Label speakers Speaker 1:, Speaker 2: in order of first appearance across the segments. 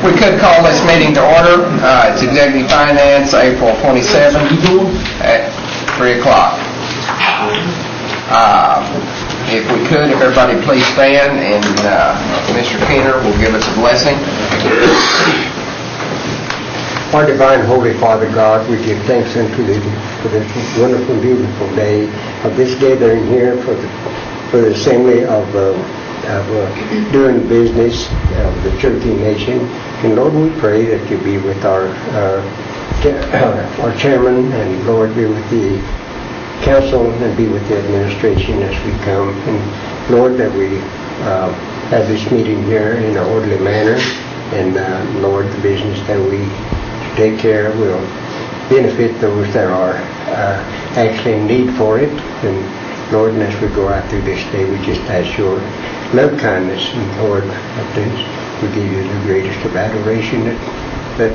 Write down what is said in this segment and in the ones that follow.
Speaker 1: we could call this meeting to order. It's Executive Finance, April 27th at 3 o'clock. If we could, if everybody please stand, and Mr. Keener will give us a blessing.
Speaker 2: Our divine, holy Father God, we give thanks unto Thee for this wonderful, beautiful day of this gathering here for the assembly of doing business of the Cherokee Nation. And Lord, we pray that You be with our chairman, and Lord, be with the council and be with the administration as we come. And Lord, that we have this meeting here in an orderly manner. And Lord, the business that we take care of will benefit those that are actually in need for it. And Lord, and as we go out through this day, we just ask Your love, kindness, and Lord, we give You the greatest of adoration that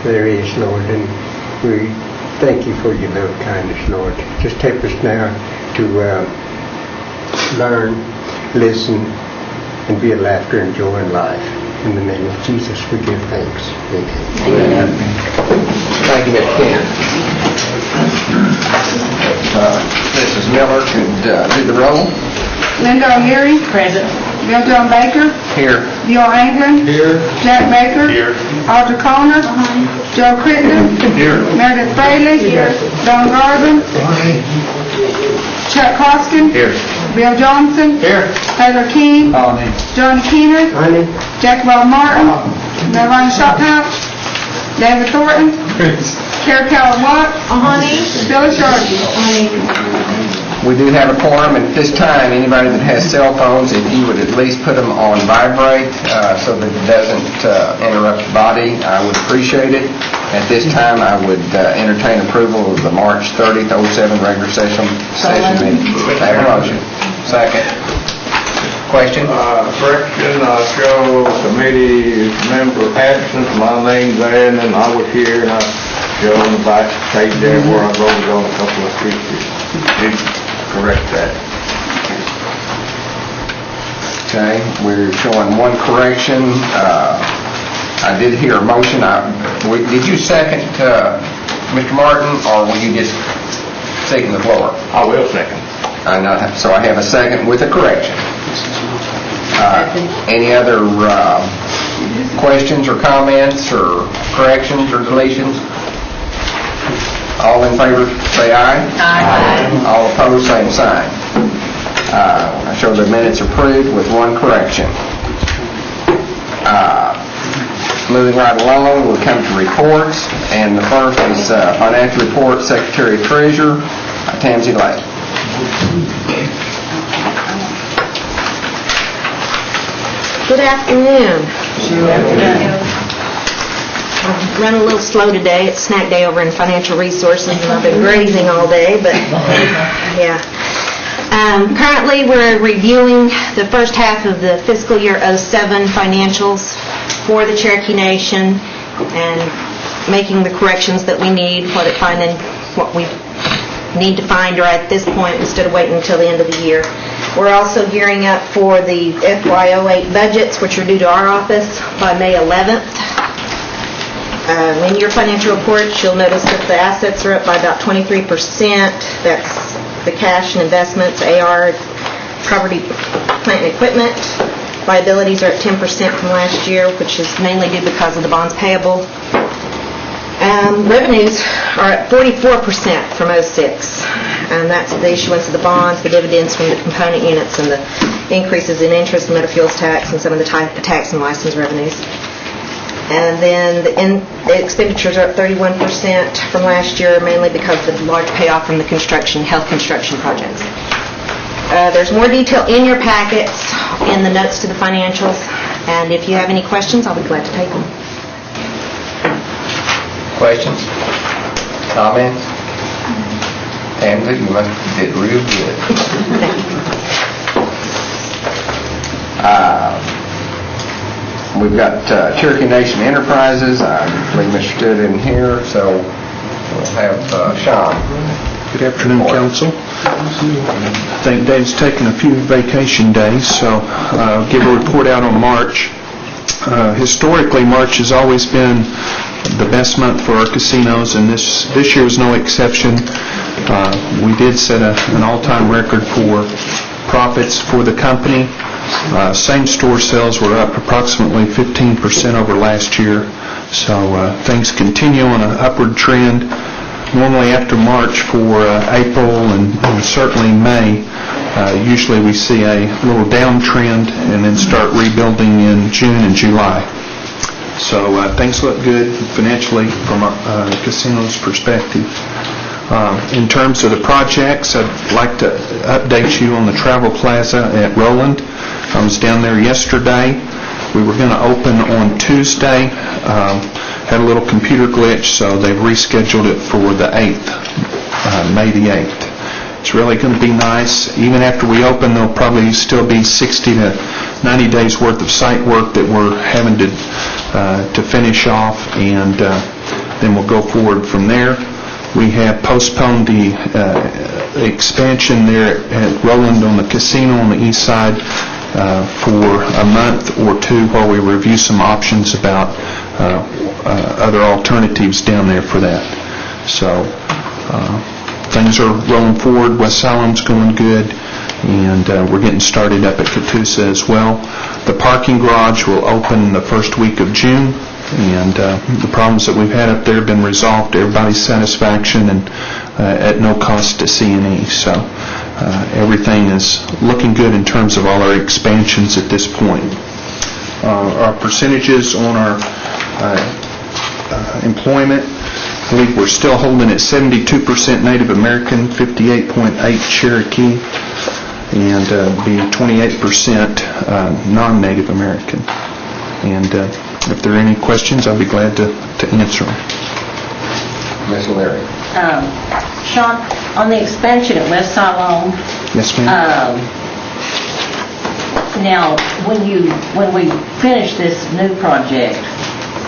Speaker 2: there is, Lord. And we thank You for Your love, kindness, Lord. Just help us now to learn, listen, and be a laughter and joy in life. In the name of Jesus, we give thanks. Amen.
Speaker 1: Thank you, Mr. Keener. Mrs. Miller could do the roll.
Speaker 3: Linda O'Leary. Present. Bill John Baker.
Speaker 1: Here.
Speaker 3: Bill Anglin.
Speaker 2: Here.
Speaker 3: Jack Baker.
Speaker 4: Here.
Speaker 3: Audra Conner. Joe Crittenden.
Speaker 4: Here.
Speaker 3: Meredith Bailey. Here. Don Garvin. Chuck Hoskin.
Speaker 4: Here.
Speaker 3: Bill Johnson.
Speaker 4: Here.
Speaker 3: Taylor King. John Keener.
Speaker 2: Honey.
Speaker 3: Jack Bob Martin. Melvin Shophouse. David Thornton. Cherokee Watt. Billy Cherokee.
Speaker 1: We do have a quorum, and at this time, anybody that has cell phones, if you would at least put them on vibrate so that it doesn't interrupt the body, I would appreciate it. At this time, I would entertain approval of the March 30th, 07 regular session meeting. Have a motion. Second. Question?
Speaker 4: Correction, show committee member absence, my name's there, and then I was here, and I show on the back page there where I voted on a couple of pictures. Did correct that.
Speaker 1: Okay, we're showing one correction. I did hear a motion. Did you second, Mr. Martin, or were you just taking the floor?
Speaker 4: I will second.
Speaker 1: So I have a second with a correction. Any other questions or comments or corrections or deletions? All in favor say aye. Aye. All opposed, same sign. I show the minutes approved with one correction. Moving right along, we'll come to reports, and the first is financial report, Secretary Treasurer, Tansy Lake.
Speaker 5: Good afternoon. I've run a little slow today. It's snack day over in Financial Resources, and I've been grazing all day, but yeah. Currently, we're reviewing the first half of the fiscal year 07 financials for the Cherokee Nation and making the corrections that we need, finding what we need to find right at this point instead of waiting until the end of the year. We're also gearing up for the FY08 budgets, which are due to our office by May 11th. In your financial reports, you'll notice that the assets are up by about 23%. That's the cash and investments, AR, property, plant, and equipment. Liabilities are at 10% from last year, which is mainly due because of the bonds payable. Revenues are at 44% from 06, and that's the issuance of the bonds, the dividends from the component units, and the increases in interest and motor fuels tax, and some of the tax and license revenues. And then the expenditures are up 31% from last year, mainly because of the large payoff from the health construction projects. There's more detail in your packets in the notes to the financials, and if you have any questions, I'll be glad to take them.
Speaker 1: Questions? Comments? Tansy, you did real good. We've got Cherokee Nation Enterprises. I believe Mr. Stood in here, so we'll have Sean.
Speaker 6: Good afternoon, Council. I think Dave's taken a few vacation days, so I'll give a report out on March. Historically, March has always been the best month for our casinos, and this year was no exception. We did set an all-time record for profits for the company. Same-store sales were up approximately 15% over last year, so things continue on an upward trend. Normally after March for April and certainly May, usually we see a little downtrend and then start rebuilding in June and July. So things look good financially from our casino's perspective. In terms of the projects, I'd like to update you on the Travel Plaza at Roland. I was down there yesterday. We were going to open on Tuesday. Had a little computer glitch, so they've rescheduled it for the 8th, May the 8th. It's really going to be nice. Even after we open, there'll probably still be 60 to 90 days worth of site work that we're having to finish off, and then we'll go forward from there. We have postponed the expansion there at Roland on the casino on the east side for a month or two while we review some options about other alternatives down there for that. So things are rolling forward. West Siloam's going good, and we're getting started up at Catoosa as well. The parking garage will open the first week of June, and the problems that we've had up there have been resolved to everybody's satisfaction and at no cost to C&E. So everything is looking good in terms of all our expansions at this point. Our percentages on our employment, I believe we're still holding at 72% Native American, 58.8 Cherokee, and be 28% non-Native American. And if there are any questions, I'll be glad to answer them.
Speaker 1: Ms. Leary.
Speaker 7: Sean, on the expansion at West Siloam,
Speaker 6: Yes, ma'am.
Speaker 7: now, when we finish this new project,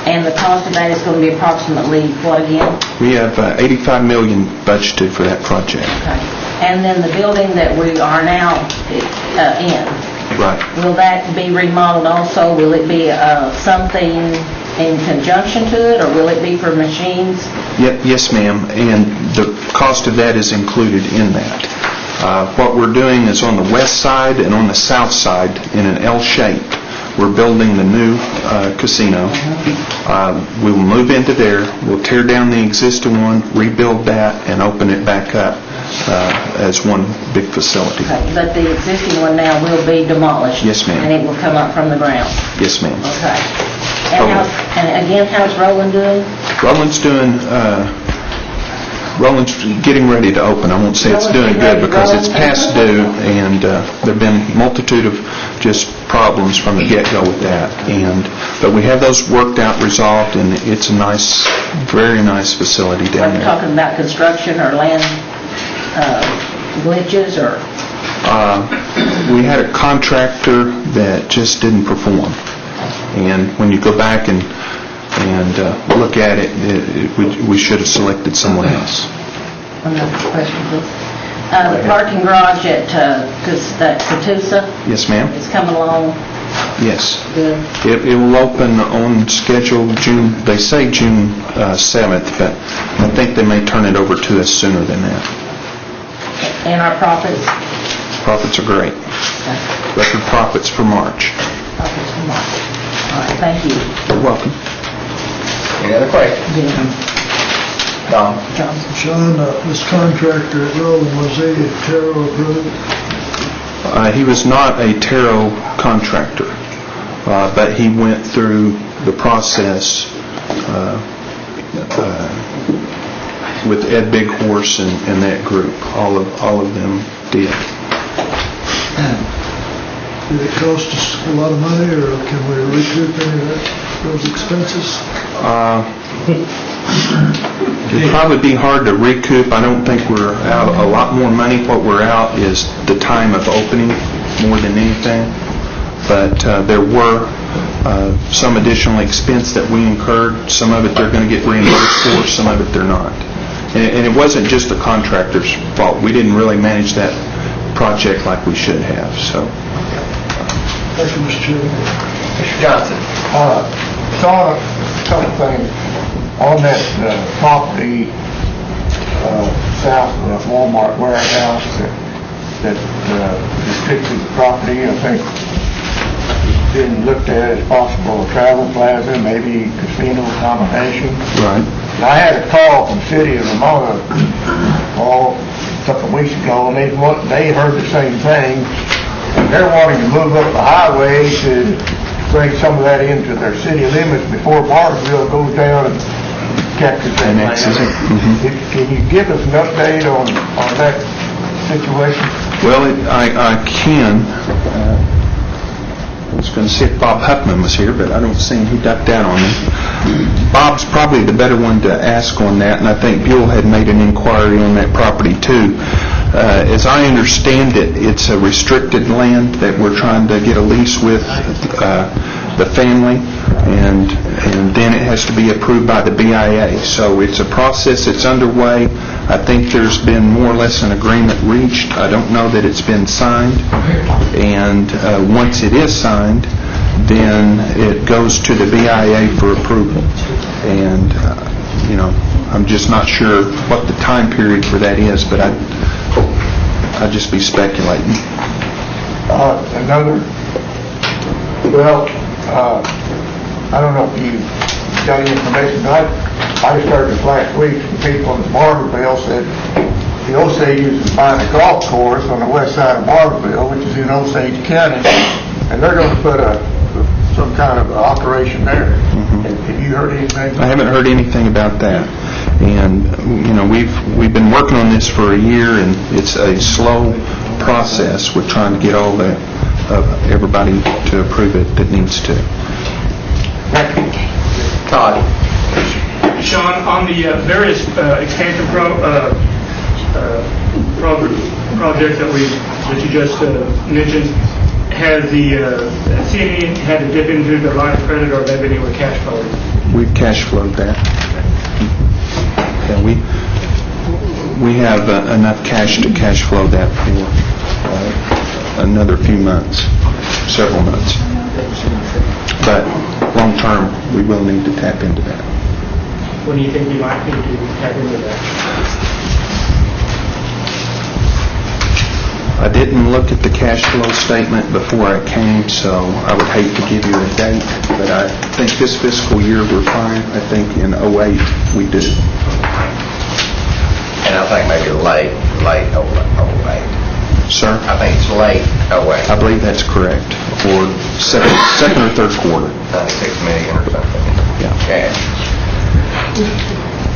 Speaker 7: and the cost of that is going to be approximately what again?
Speaker 6: We have $85 million budgeted for that project.
Speaker 7: Okay. And then the building that we are now in,
Speaker 6: Right.
Speaker 7: will that be remodeled also? Will it be something in conjunction to it, or will it be for machines?
Speaker 6: Yes, ma'am, and the cost of that is included in that. What we're doing is on the west side and on the south side in an L shape. We're building the new casino. We will move into there. We'll tear down the existing one, rebuild that, and open it back up as one big facility.
Speaker 7: Okay, but the existing one now will be demolished?
Speaker 6: Yes, ma'am.
Speaker 7: And it will come up from the ground?
Speaker 6: Yes, ma'am.
Speaker 7: Okay. And again, how's Roland doing?
Speaker 6: Roland's getting ready to open. I won't say it's doing good because it's past due, and there have been a multitude of just problems from the get-go with that. But we have those worked out, resolved, and it's a nice, very nice facility down
Speaker 7: Are you
Speaker 6: there.
Speaker 7: talking about construction or land glitches or?
Speaker 6: We had a contractor that just didn't perform. And when you go back and look at it, we should have selected someone else.
Speaker 7: Another question, please. The parking garage at Catoosa
Speaker 6: Yes, ma'am?
Speaker 7: is coming along
Speaker 6: Yes.
Speaker 7: good.
Speaker 6: It will open on schedule June, they say June 7th, but I think they may turn it over to us sooner than that.
Speaker 7: And our profits?
Speaker 6: Profits are great. Record profits for March.
Speaker 7: Profits from March. All right, thank you.
Speaker 6: You're welcome.
Speaker 1: Any other questions? Don?
Speaker 7: Johnson.
Speaker 8: Sean, this contractor at Roland, was he a Terrell approved?
Speaker 6: He was not a Taro contractor, but he went through the process with Ed Bighorse and that group. All of them did.
Speaker 8: Did it cost us a lot of money, or can we recoup any of those expenses?
Speaker 6: It'd probably be hard to recoup. I don't think we're out a lot more money. What we're out is the time of opening more than anything. But there were some additional expense that we incurred. Some of it they're going to get reimbursed for, some of it they're not. And it wasn't just the contractor's fault. We didn't really manage that project like we should have. So.
Speaker 8: Thank you, Mr. Chairman.
Speaker 1: Mr. Johnson?
Speaker 4: Saw a couple things on that property south of the Walmart warehouse that restricted the property. I think it's been looked at as possible a travel plaza, maybe casino combination.
Speaker 6: Right.
Speaker 4: And I had a call from the city of Ramona a couple of weeks ago, and they heard the same thing. And they're wanting to move up the highway to bring some of that into their city limits before Barnesville goes down and captures that
Speaker 6: Annexes it.
Speaker 4: land. Can you give us an update on that situation?
Speaker 6: Well, I can. I was going to see if Bob Huckman was here, but I don't see him. He ducked out on me. Bob's probably the better one to ask on that, and I think Buell had made an inquiry on that property too. As I understand it, it's a restricted land that we're trying to get a lease with the family, and then it has to be approved by the BIA. So it's a process that's underway. I think there's been more or less an agreement reached. I don't know that it's been signed, and once it is signed, then it goes to the BIA for approval. And, I'm just not sure what the time period for that is, but I'd just be speculating.
Speaker 4: I don't know if you got any information, but I just heard this last week from people in Barberville said the Osage is buying a golf course on the west side of Barberville, which is in Osage County, and they're going to put some kind of operation there. Have you heard anything?
Speaker 6: I haven't heard anything about that. And, we've been working on this for a year, and it's a slow process. We're trying to get all everybody to approve it that needs to.
Speaker 1: Todd?
Speaker 9: Sean, on the various expansion projects that you just mentioned, has the CNE had to dip into the line of credit, or have they been able to cash flow it?
Speaker 6: We've cash flowed that. And we have enough cash to cash flow that for another few months, several months. But long term, we will need to tap into that.
Speaker 9: When do you think you might need to tap into that?
Speaker 6: I didn't look at the cash flow statement before I came, so I would hate to give you a date, but I think this fiscal year we're fine. I think in '08 we do.
Speaker 1: And I think maybe late 08.
Speaker 6: Sir?
Speaker 1: I think it's late 08.
Speaker 6: I believe that's correct, or second or third quarter.
Speaker 1: 96 million or something.
Speaker 6: Yeah.
Speaker 1: Cash.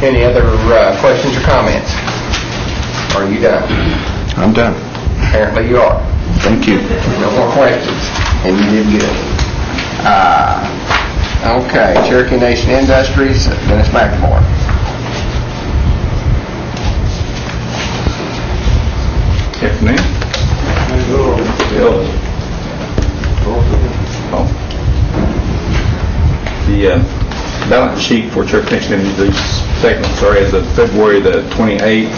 Speaker 1: Any other questions or comments? Are you done?
Speaker 6: I'm done.
Speaker 1: Apparently you are.
Speaker 6: Thank you.
Speaker 1: No more questions, and you did good. Okay, Cherokee Nation Industries, Dennis McLemore.
Speaker 10: Afternoon. The balance sheet for Cherokee Nation Industries segments are as of February the 28th,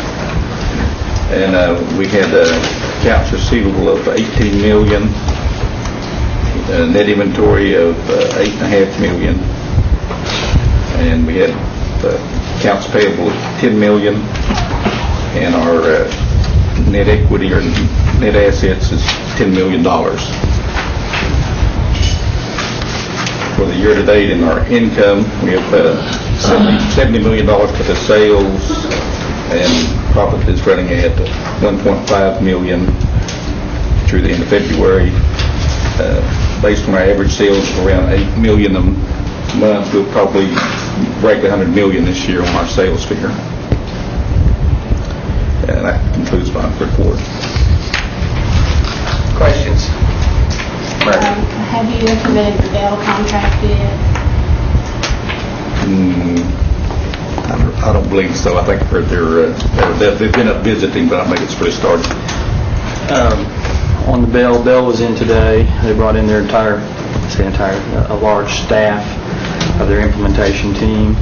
Speaker 10: and we had accounts receivable of $18 million, net inventory of $8.5 million, and we had accounts payable of $10 million, and our net equity or net assets is $10 million. For the year-to-date in our income, we have $70 million worth of sales, and profit is running at $1.5 million through the end of February. Based on our average sales of around $8 million a month, we'll probably break $100 million this year on our sales figure. And that concludes my report.
Speaker 1: Questions?
Speaker 11: Have you implemented the Dell contract yet?
Speaker 10: I don't believe so. I think they've been up visiting, but I don't think it's really started.
Speaker 12: On the Bell was in today. They brought in their a large staff of their implementation team,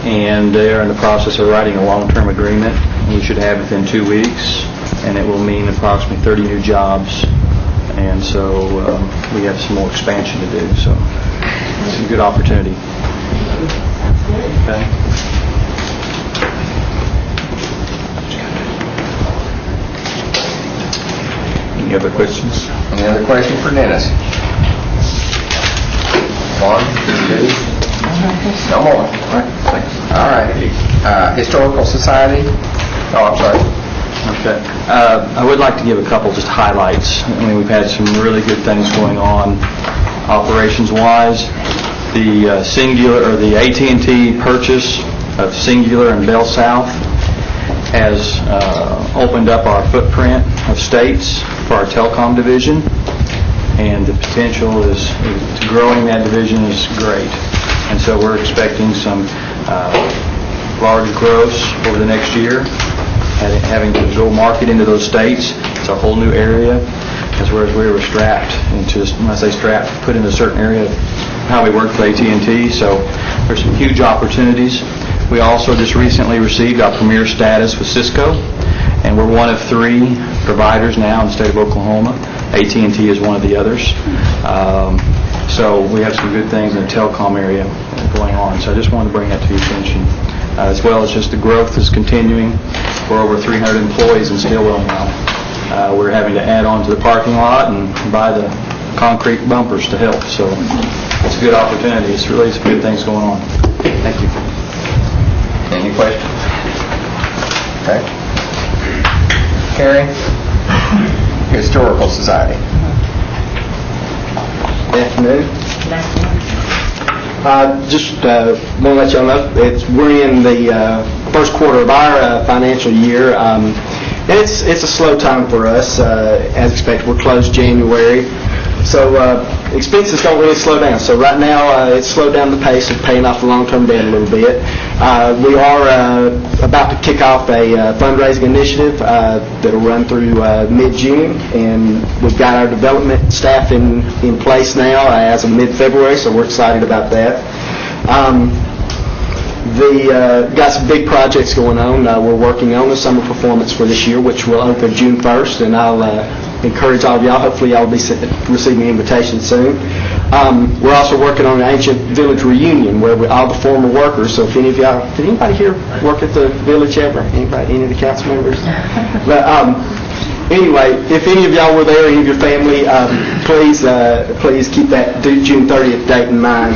Speaker 12: and they are in the process of writing a long-term agreement. We should have it within 2 weeks, and it will mean approximately 30 new jobs and so we have some more expansion to do, so it's a good opportunity. Okay.
Speaker 10: Any other questions?
Speaker 1: Any other question for Dennis? One, two? No more?
Speaker 10: All right, thanks.
Speaker 1: All right. Historical Society? Oh, I'm sorry.
Speaker 12: Okay. I would like to give a couple just highlights. I mean, we've had some really good things going on operations-wise. The the AT&T purchase of Singular and Bell South has opened up our footprint of states for our telecom division, and the potential is growing that division is great. And so we're expecting some large growth over the next year, having to go market into those states. It's a whole new area, as whereas we were strapped into, when I say strapped, put in a certain area of how we work with AT&T. So there's some huge opportunities. We also just recently received our premier status with Cisco, and we're one of 3 providers now in the state of Oklahoma. AT&T is one of the others. So we have some good things in the telecom area going on. So I just wanted to bring that to your attention. As well as just the growth is continuing. We're over 300 employees in Stillwell now. We're having to add on to the parking lot and buy the concrete bumpers to help. So it's a good opportunity. It's really some good things going on. Thank you.
Speaker 1: Any questions? Okay. Carrie? Historical Society.
Speaker 13: Good afternoon. Just want to let y'all know we're in the first quarter of our financial year. And it's a slow time for us, as expected. We're closed January, so expenses don't really slow down. So right now, it's slowed down the pace of paying off the long-term debt a little bit. We are about to kick off a fundraising initiative that'll run through mid-June, and we've got our development staff in place now as of mid-February, so we're excited about that. Got some big projects going on. We're working on the summer performance for this year, which will open June 1st, and I'll encourage all of y'all. Hopefully y'all will be receiving an invitation soon. We're also working on an ancient village reunion where all the former workers, so if any of y'all, did anybody here work at the village ever? Anybody, any of the council members? But anyway, if any of y'all were there, any of your family, please keep that June 30th date in mind.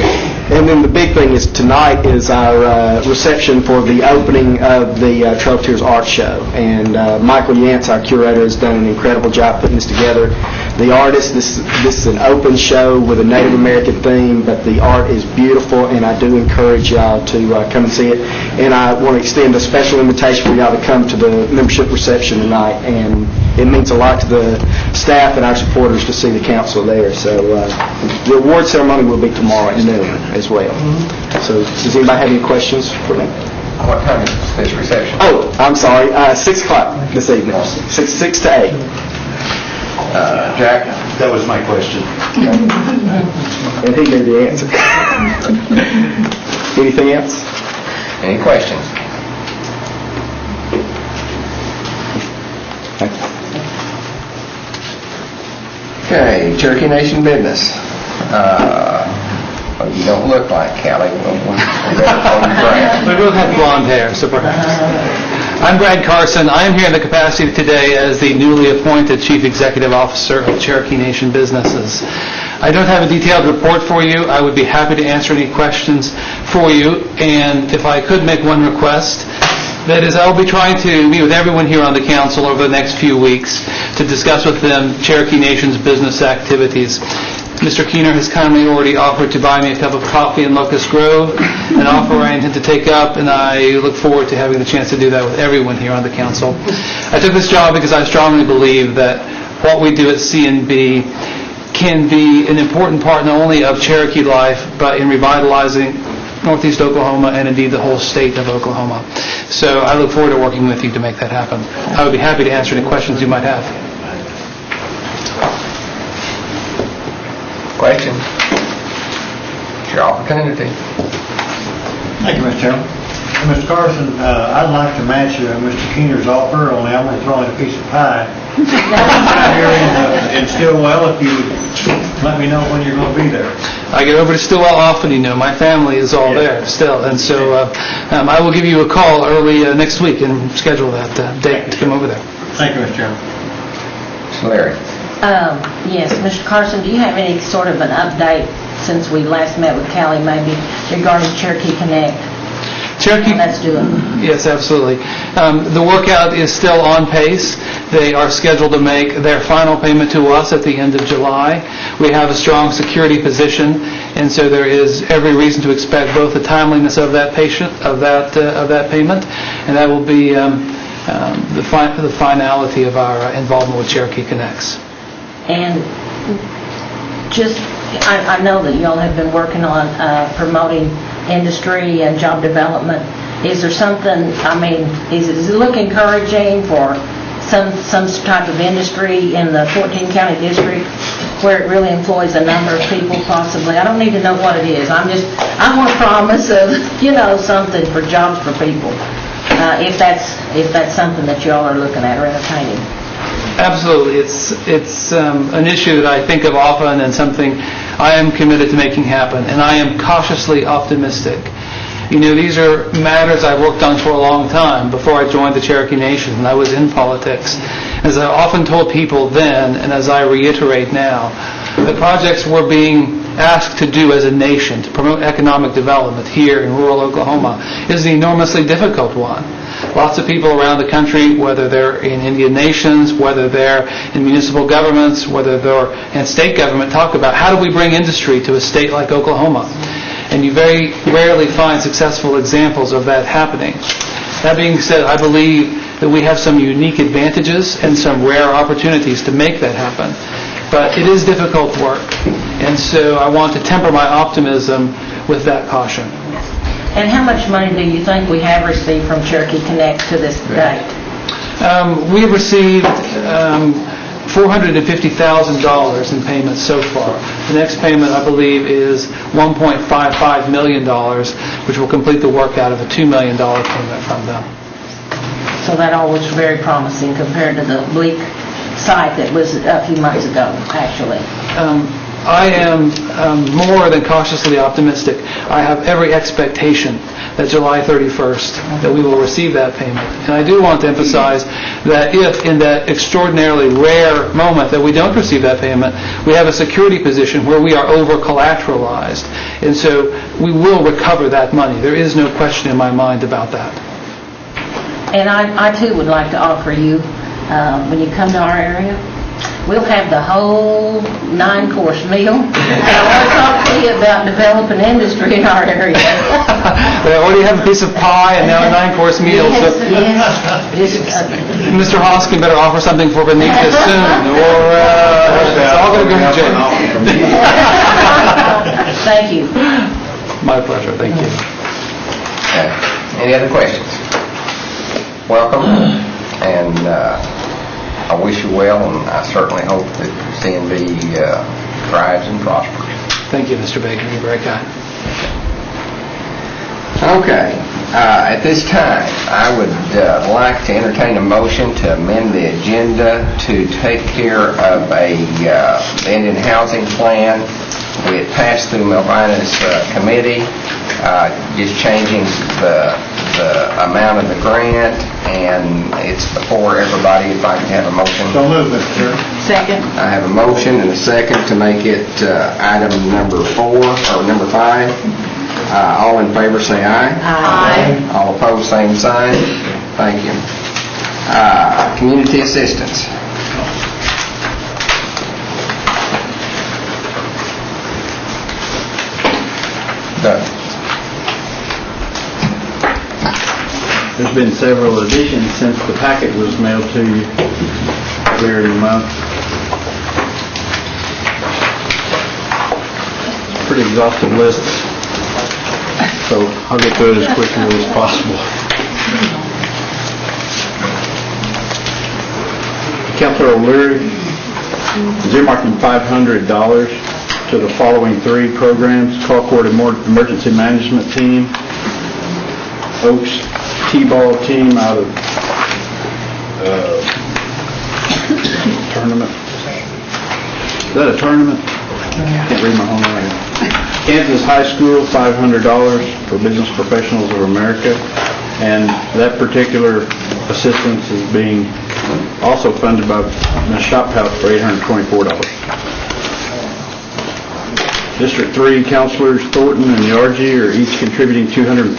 Speaker 13: And then the big thing is tonight is our reception for the opening of the Trail of Tears Art Show. And Michael Yance, our curator, has done an incredible job putting this together. The artist, this is an open show with a Native American theme, but the art is beautiful, and I do encourage y'all to come and see it. And I want to extend a special invitation for y'all to come to the membership reception tonight. And it means a lot to the staff and our supporters to see the council there. So the award ceremony will be tomorrow at noon as well. So does anybody have any questions for me?
Speaker 1: What time is this reception?
Speaker 13: Oh, I'm sorry, 6 o'clock this evening, 6 to 8.
Speaker 1: Jack?
Speaker 14: That was my question.
Speaker 13: And he knew the answer. Anything else?
Speaker 1: Any questions? Okay, Cherokee Nation business. Well, you don't look like Callie.
Speaker 15: We both have blonde hair, so perhaps. I'm Brad Carson. I am here in the capacity today as the newly appointed Chief Executive Officer of Cherokee Nation Businesses. I don't have a detailed report for you. I would be happy to answer any questions for you, and if I could make one request, that is, I'll be trying to meet with everyone here on the council over the next few weeks to discuss with them Cherokee Nation's business activities. Mr. Keener has kindly already offered to buy me a cup of coffee in Locust Grove, an offer I intend to take up, and I look forward to having the chance to do that with everyone here on the council. I took this job because I strongly believe that what we do at C&B can be an important part not only of Cherokee life, but in revitalizing Northeast Oklahoma and indeed the whole state of Oklahoma. So I look forward to working with you to make that happen. I would be happy to answer any questions you might have.
Speaker 1: Question? It's your opportunity.
Speaker 14: Thank you, Mr. Chairman. Mr. Carson, I'd like to match Mr. Keener's offer, only I'm going to throw in a piece of pie. Here in Stillwell, if you would let me know when you're going to be there.
Speaker 15: I get over to Stillwell often, my family is all there still, and so I will give you a call early next week and schedule that date to come over there.
Speaker 14: Thank you, Mr. Chairman.
Speaker 1: Mr. Larry.
Speaker 7: Yes, Mr. Carson, do you have any sort of an update since we last met with Callie, maybe regarding Cherokee Connect?
Speaker 15: Cherokee,
Speaker 7: Let's do it.
Speaker 15: yes, absolutely. The workout is still on pace. They are scheduled to make their final payment to us at the end of July. We have a strong security position, and so there is every reason to expect both the timeliness of that payment, and that will be the finality of our involvement with Cherokee Connects.
Speaker 7: And just, I know that y'all have been working on promoting industry and job development. Is there something, does it look encouraging for some type of industry in the 14-county district where it really employs a number of people possibly? I don't need to know what it is. I want a promise of, something for jobs for people, if that's something that y'all are looking at or entertaining.
Speaker 15: Absolutely. It's an issue that I think of often and something I am committed to making happen, and I am cautiously optimistic. These are matters I've worked on for a long time before I joined the Cherokee Nation, and I was in politics. As I often told people then, and as I reiterate now, the projects we're being asked to do as a nation to promote economic development here in rural Oklahoma is an enormously difficult one. Lots of people around the country, whether they're in Indian nations, whether they're in municipal governments, whether they're in state government, talk about how do we bring industry to a state like Oklahoma. And you very rarely find successful examples of that happening. That being said, I believe that we have some unique advantages and some rare opportunities to make that happen. But it is difficult work, and so I want to temper my optimism with that caution.
Speaker 7: And how much money do you think we have received from Cherokee Connect to this date?
Speaker 15: We have received $450,000 in payments so far. The next payment, I believe, is $1.55 million, which will complete the work out of a $2 million payment from them.
Speaker 7: So that all was very promising compared to the bleak site that was a few months ago, actually.
Speaker 15: I am more than cautiously optimistic. I have every expectation that July 31st that we will receive that payment. And I do want to emphasize that if in that extraordinarily rare moment that we don't receive that payment, we have a security position where we are over-collateralized. And so we will recover that money. There is no question in my mind about that.
Speaker 7: And I too would like to offer you, when you come to our area, we'll have the whole 9-course meal. And I want to talk to you about developing industry in our area.
Speaker 15: They already have a piece of pie and now a 9-course meal.
Speaker 7: Yes.
Speaker 15: Mr. Hoskin better offer something for Benita soon, or it's all going to go to jail.
Speaker 7: Thank you.
Speaker 15: My pleasure. Thank you.
Speaker 1: Any other questions? Welcome, and I wish you well, and I certainly hope that CNB thrives and prospers.
Speaker 15: Thank you, Mr. Baker. You're very kind.
Speaker 1: Okay. At this time, I would like to entertain a motion to amend the agenda to take care of a Indian housing plan. We had passed through Melvina's committee, just changing the amount of the grant, and it's before everybody. If I can have a motion.
Speaker 14: So moved, Mr. Chairman.
Speaker 7: Second.
Speaker 1: I have a motion and a second to make it item number 4 or number 5. All in favor say aye.
Speaker 7: Aye.
Speaker 1: All opposed, same sign. Thank you. Community assistance. Doug.
Speaker 10: There's been several additions since the packet was mailed to you earlier in the month. Pretty exhaustive list, so I'll get through it as quickly as possible. Councilor O'Leary is earmarking $500 to the following 3 programs: Concord Emergency Management Team, Oaks T-ball team out of Is that a tournament? Can't read my own writing. Kansas High School, $500 for Business Professionals of America. And that particular assistance is being also funded by Ms. Shophouse for $824. District 3 counselors Thornton and Yargy are each contributing $250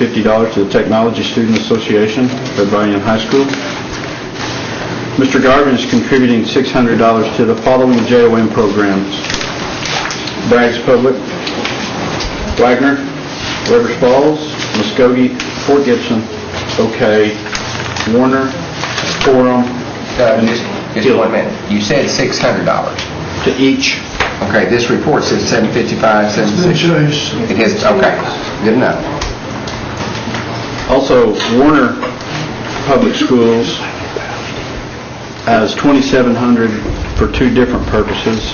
Speaker 10: to the Technology Student Association at Valiant High School. Mr. Garvin is contributing $600 to the following JOM programs: Braggs Public, Wagner, Rivers Falls, Muskogee, Fort Gibson, OK, Warner, Forum,
Speaker 1: Just 1 minute. You said $600.
Speaker 10: to each.
Speaker 1: Okay, this report says $755,
Speaker 8: It's been
Speaker 1: $760.
Speaker 8: changed.
Speaker 1: It is, okay, good enough.
Speaker 10: Also, Warner Public Schools has $2,700 for 2 different purposes.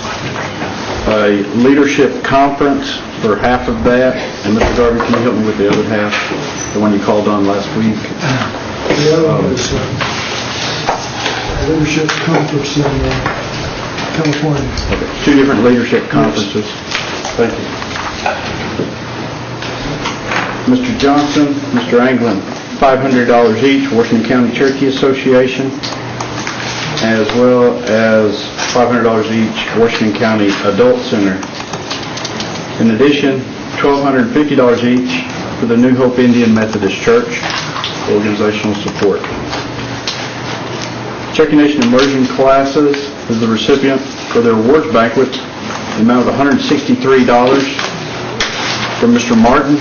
Speaker 10: A leadership conference for half of that, and Mr. Garvey, can you help me with the other half, the one you called on last week?
Speaker 8: The other one is leadership conference in California.
Speaker 10: Okay, 2 different leadership conferences. Thank you. Mr. Johnson, Mr. Anglin, $500 each, Washington County Cherokee Association, as well as $500 each, Washington County Adult Center. In addition, $1,250 each for the New Hope Indian Methodist Church, organizational support. Cherokee Nation Immersion Classes is the recipient for their awards banquet, the amount of $163 from Mr. Martin,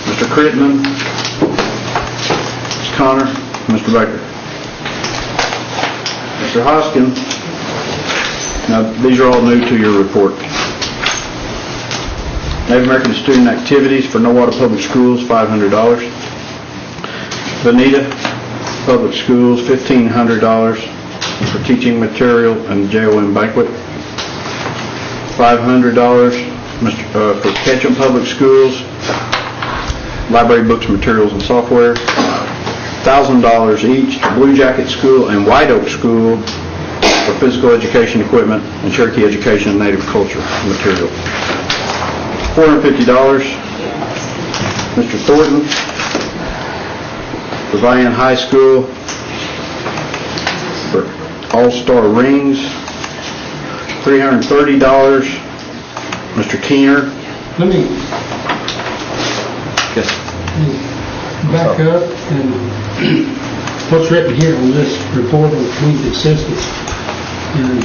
Speaker 10: Mr. Crittman, Ms. Connor, and Mr. Baker. Mr. Hoskin, now these are all new to your report. Native American Student Activities for Nowata Public Schools, $500. Bonita Public Schools, $1,500 for teaching material and JOM banquet. $500 for Ketchum Public Schools, library books, materials, and software. $1,000 each to Blue Jacket School and White Oak School for physical education equipment and Cherokee education and native culture material. $450, Mr. Thornton for Valiant High School for All-Star Rings. $330, Mr. Keener.
Speaker 16: Let me
Speaker 10: Yes.
Speaker 16: back up and what's written here on this report on community assistance and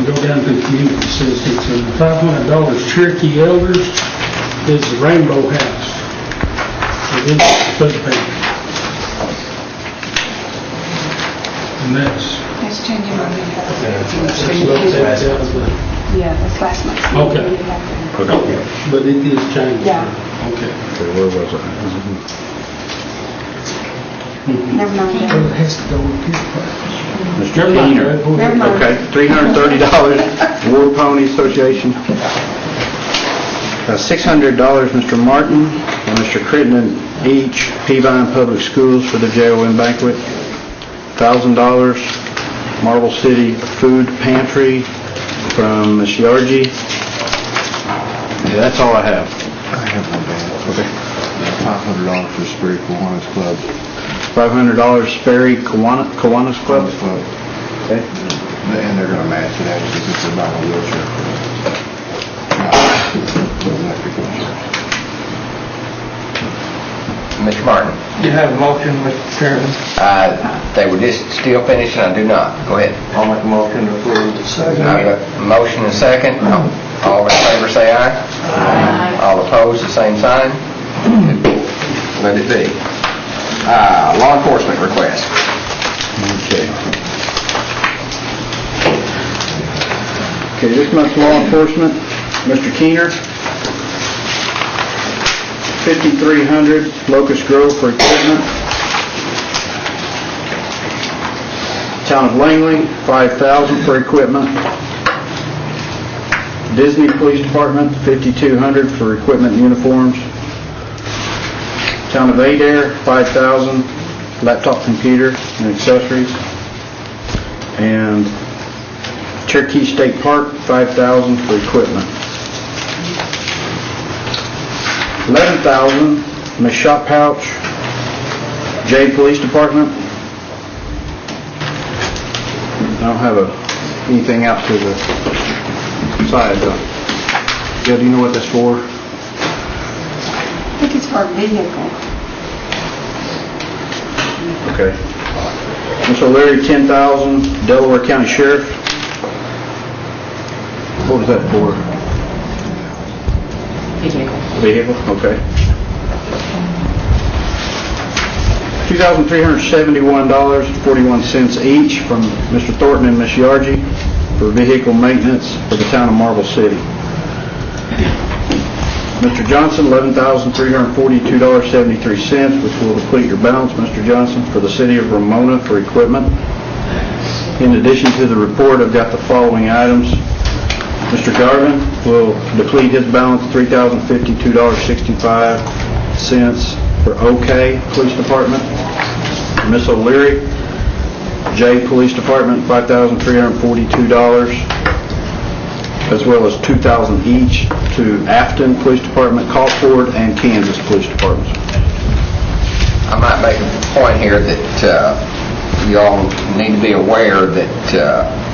Speaker 16: go down to community assistance. And $500 Cherokee Elders is the Rainbow House. It is foot payment. And that's
Speaker 3: changing my mind.
Speaker 16: Yeah,
Speaker 3: that's last month.
Speaker 16: Okay.
Speaker 10: Okay.
Speaker 16: But it is changed.
Speaker 3: Yeah.
Speaker 16: Okay.
Speaker 10: Where was it?
Speaker 3: Never mind.
Speaker 8: Well, it has to go with Peter Park.
Speaker 10: Mr. Keener.
Speaker 3: Never mind.
Speaker 10: Okay, $330, War Pony Association. $600, Mr. Martin and Mr. Crittenden each, Peavine Public Schools for the JOM banquet. $1,000, Marble City Food Pantry from Ms. Yargy. Yeah, that's all I have.
Speaker 4: I have one, Dan.
Speaker 10: Okay.
Speaker 4: $500 for Spirit Kiwanis Club.
Speaker 10: $500 Sperry Kiwanis Club. Okay.
Speaker 4: And they're gonna match it actually since they're buying a wheelchair. Electric wheelchair.
Speaker 1: Mr. Martin?
Speaker 4: You have a motion, Mr. Chairman?
Speaker 1: They were just still finishing, I do not. Go ahead.
Speaker 4: I'll make a motion to approve.
Speaker 1: I've got a motion and a second. All in favor say aye. Aye. All opposed, the same sign. Let it be. Law enforcement request.
Speaker 10: Okay. Okay, this month's law enforcement, Mr. Keener, $5,300, Locust Grove for equipment. Town of Langley, $5,000 for equipment. Disney Police Department, $5,200 for equipment and uniforms. Town of Adair, $5,000, laptop computer and accessories. And Cherokee State Park, $5,000 for equipment. $11,000, Ms. Shop Pouch, J Police Department. I don't have anything out to the side though. Yeah, do you know what that's for?
Speaker 3: I think it's for a vehicle.
Speaker 10: Okay. Ms. O'Leary, $10,000, Delaware County Sheriff. What was that for? Vehicle, okay. $2,371.41 each from Mr. Thornton and Ms. Yargy for vehicle maintenance for the town of Marble City. Mr. Johnson, $11,342.73, which will deplete your balance, Mr. Johnson, for the city of Ramona for equipment. In addition to the report, I've got the following items. Mr. Garvin will deplete his balance, $3,052.65 for OK Police Department. Ms. O'Leary, J Police Department, $5,342, as well as $2,000 each to Afton Police Department, Colford, and Kansas Police Departments.
Speaker 1: I might make a point here that you all need to be aware that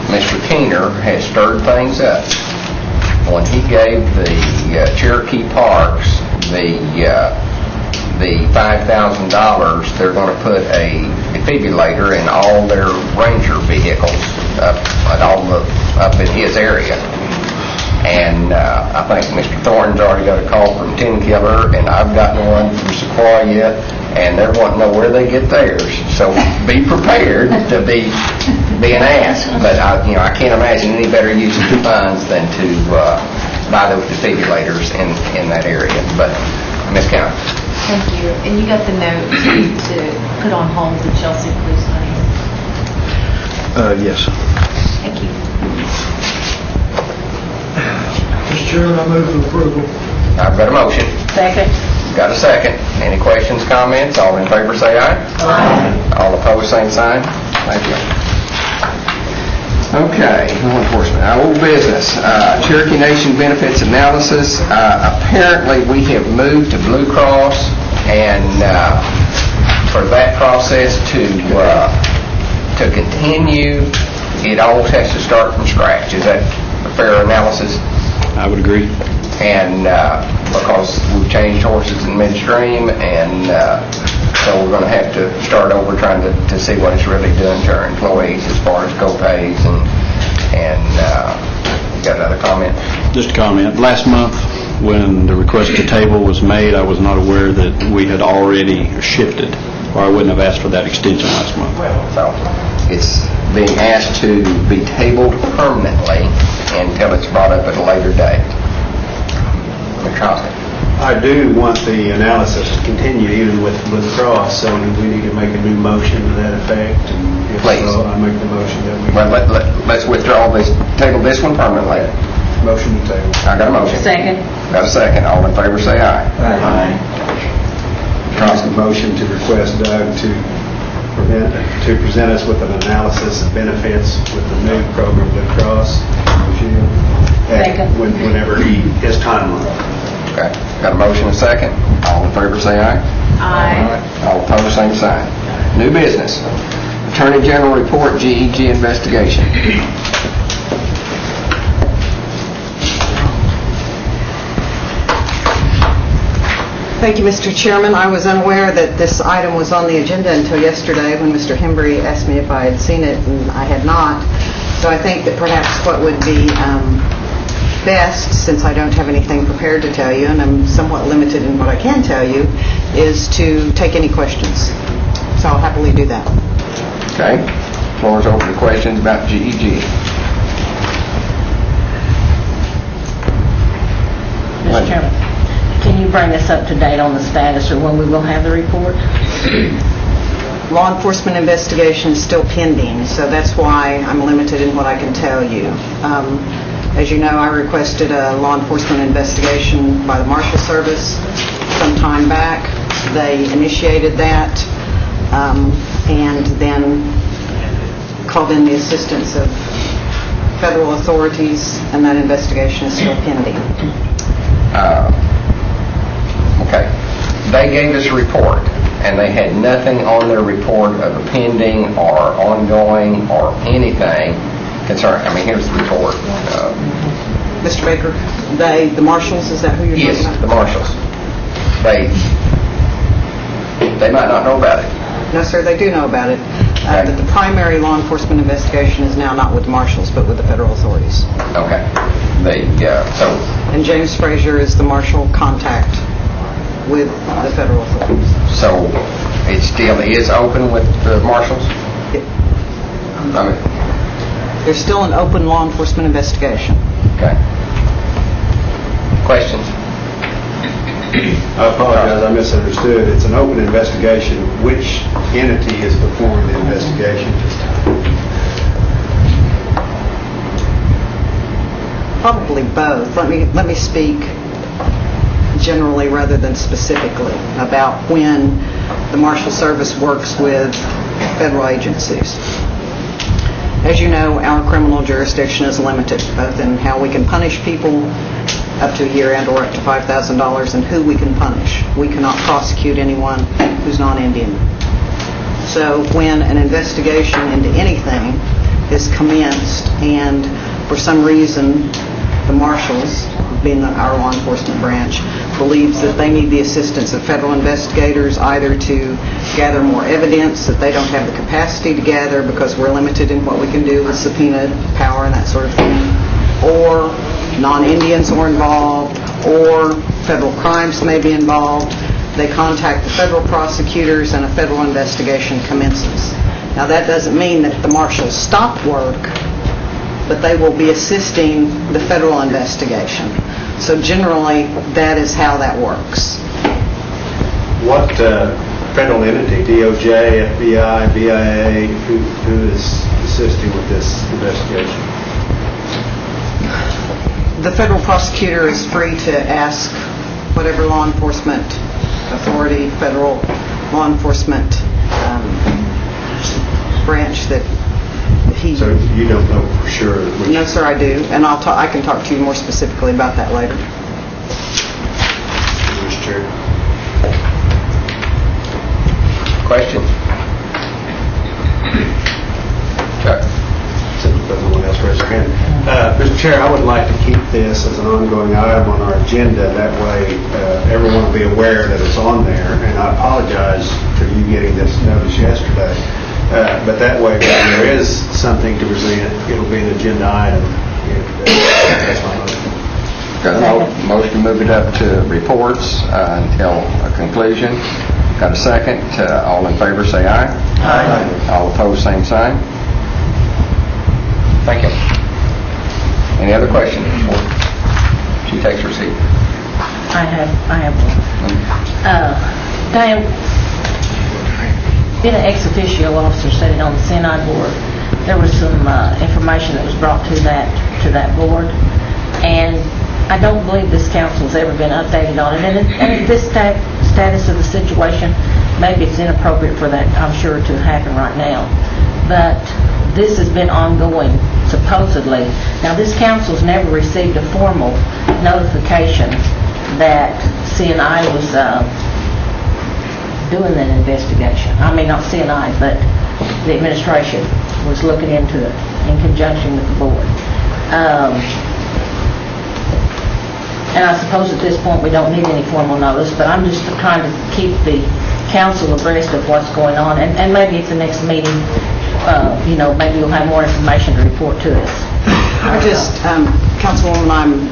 Speaker 1: Mr. Keener has stirred things up. When he gave the Cherokee Parks the $5,000, they're going to put a defibrillator in all their Ranger vehicles up in his area. And I think Mr. Thornton's already got a call from Tin Killer, and I've gotten one from Sequoia, and they're wanting to know where they get theirs. So be prepared to be being asked. But I can't imagine any better use of the funds than to buy those defibrillators in that area. But Ms. County.
Speaker 17: Thank you. And you got the note to put on hold the Chelsea police money?
Speaker 10: Yes.
Speaker 17: Thank you.
Speaker 8: Mr. Chairman, I move for approval.
Speaker 1: I've got a motion.
Speaker 7: Second.
Speaker 1: Got a second. Any questions, comments? All in favor say aye.
Speaker 7: Aye.
Speaker 1: All opposed, same sign. Thank you. Okay, law enforcement, old business. Cherokee Nation benefits analysis. Apparently, we have moved to Blue Cross, and for that process to continue, it almost has to start from scratch. Is that a fair analysis?
Speaker 10: I would agree.
Speaker 1: And because we've changed horses in midstream, and so we're going to have to start over trying to see what it's really doing to our employees as far as co-pays and you got another comment?
Speaker 10: Just a comment. Last month, when the request to table was made, I was not aware that we had already shifted, or I wouldn't have asked for that extension last month.
Speaker 1: So it's being asked to be tabled permanently until it's brought up at a later date.
Speaker 18: I do want the analysis to continue even with Blue Cross, so we need to make a new motion to that effect. And if
Speaker 1: Please.
Speaker 18: So, I make the motion that we...
Speaker 1: Well, let's withdraw this, table this one permanently.
Speaker 18: Motion to table.
Speaker 1: I got a motion.
Speaker 7: Second.
Speaker 1: Got a second. All in favor say aye.
Speaker 18: Aye. Make a motion to request Doug to present us with an analysis of benefits with the new program Blue Cross.
Speaker 7: Second.
Speaker 18: Whenever his timeline.
Speaker 1: Okay. Got a motion and a second. All in favor say aye.
Speaker 7: Aye.
Speaker 1: All opposed, same sign. New business. Attorney General report, GEG investigation.
Speaker 19: Thank you, Mr. Chairman. I was unaware that this item was on the agenda until yesterday when Mr. Hembry asked me if I had seen it, and I had not. So I think that perhaps what would be best, since I don't have anything prepared to tell you, and I'm somewhat limited in what I can tell you, is to take any questions. So I'll happily do that.
Speaker 1: Okay. Floor is open to questions about GEG.
Speaker 7: Mr. Chairman, can you bring us up to date on the status or when we will have the report?
Speaker 19: Law enforcement investigation is still pending, so that's why I'm limited in what I can tell you. As you know, I requested a law enforcement investigation by the Marshal Service some time back. They initiated that and then called in the assistance of federal authorities, and that investigation is still pending.
Speaker 1: Okay. They gave us a report, and they had nothing on their report of a pending or ongoing or anything concerning, I mean, here's the report.
Speaker 19: Mr. Baker, the marshals, is that who you're talking about?
Speaker 1: Yes, the marshals. They might not know about it.
Speaker 19: No, sir, they do know about it. But the primary law enforcement investigation is now not with the marshals, but with the federal authorities.
Speaker 1: Okay.
Speaker 19: And James Frazier is the marshal contact with the federal authorities.
Speaker 1: So it still is open with the marshals? I mean,
Speaker 19: there's still an open law enforcement investigation.
Speaker 1: Okay. Questions?
Speaker 18: I apologize, I misunderstood. It's an open investigation. Which entity is performing the investigation at this time?
Speaker 19: Probably both. Let me speak generally rather than specifically about when the Marshal Service works with federal agencies. As you know, our criminal jurisdiction is limited, both in how we can punish people up to a year and or up to $5,000 and who we can punish. We cannot prosecute anyone who's non-Indian. So when an investigation into anything is commenced and for some reason the marshals, being our law enforcement branch, believes that they need the assistance of federal investigators either to gather more evidence that they don't have the capacity to gather because we're limited in what we can do with subpoena power and that sort of thing, or non-Indians are involved, or federal crimes may be involved, they contact the federal prosecutors and a federal investigation commences. Now that doesn't mean that the marshals stop work, but they will be assisting the federal investigation. So generally, that is how that works.
Speaker 18: What federal entity, DOJ, FBI, BIA, who is assisting with this investigation?
Speaker 19: The federal prosecutor is free to ask whatever law enforcement authority, federal law enforcement branch that he...
Speaker 18: So you don't know for sure?
Speaker 19: No, sir, I do. And I can talk to you more specifically about that later.
Speaker 18: Mr. Chair.
Speaker 1: Questions?
Speaker 18: Someone else raise their hand. Mr. Chair, I would like to keep this as an ongoing item on our agenda. That way everyone will be aware that it's on there. And I apologize for you getting this notice yesterday. But that way, when there is something to present, it'll be an agenda item. That's my motion.
Speaker 1: Got a motion to move it up to reports until a conclusion. Got a second. All in favor say aye. Aye. All opposed, same sign. Thank you. Any other questions? She takes her seat.
Speaker 7: I have one. Diane, being an ex officio officer sitting on the Senate board, there was some information that was brought to that board, and I don't believe this council's ever been updated on it. And at this status of the situation, maybe it's inappropriate for that, I'm sure, to happen right now. But this has been ongoing, supposedly. Now, this council's never received a formal notification that CNI was doing an investigation. I mean, not CNI, but the administration was looking into it in conjunction with the board. And I suppose at this point we don't need any formal notice, but I'm just trying to keep the council abreast of what's going on, and maybe at the next meeting, maybe you'll have more information to report to us.
Speaker 19: Councilwoman,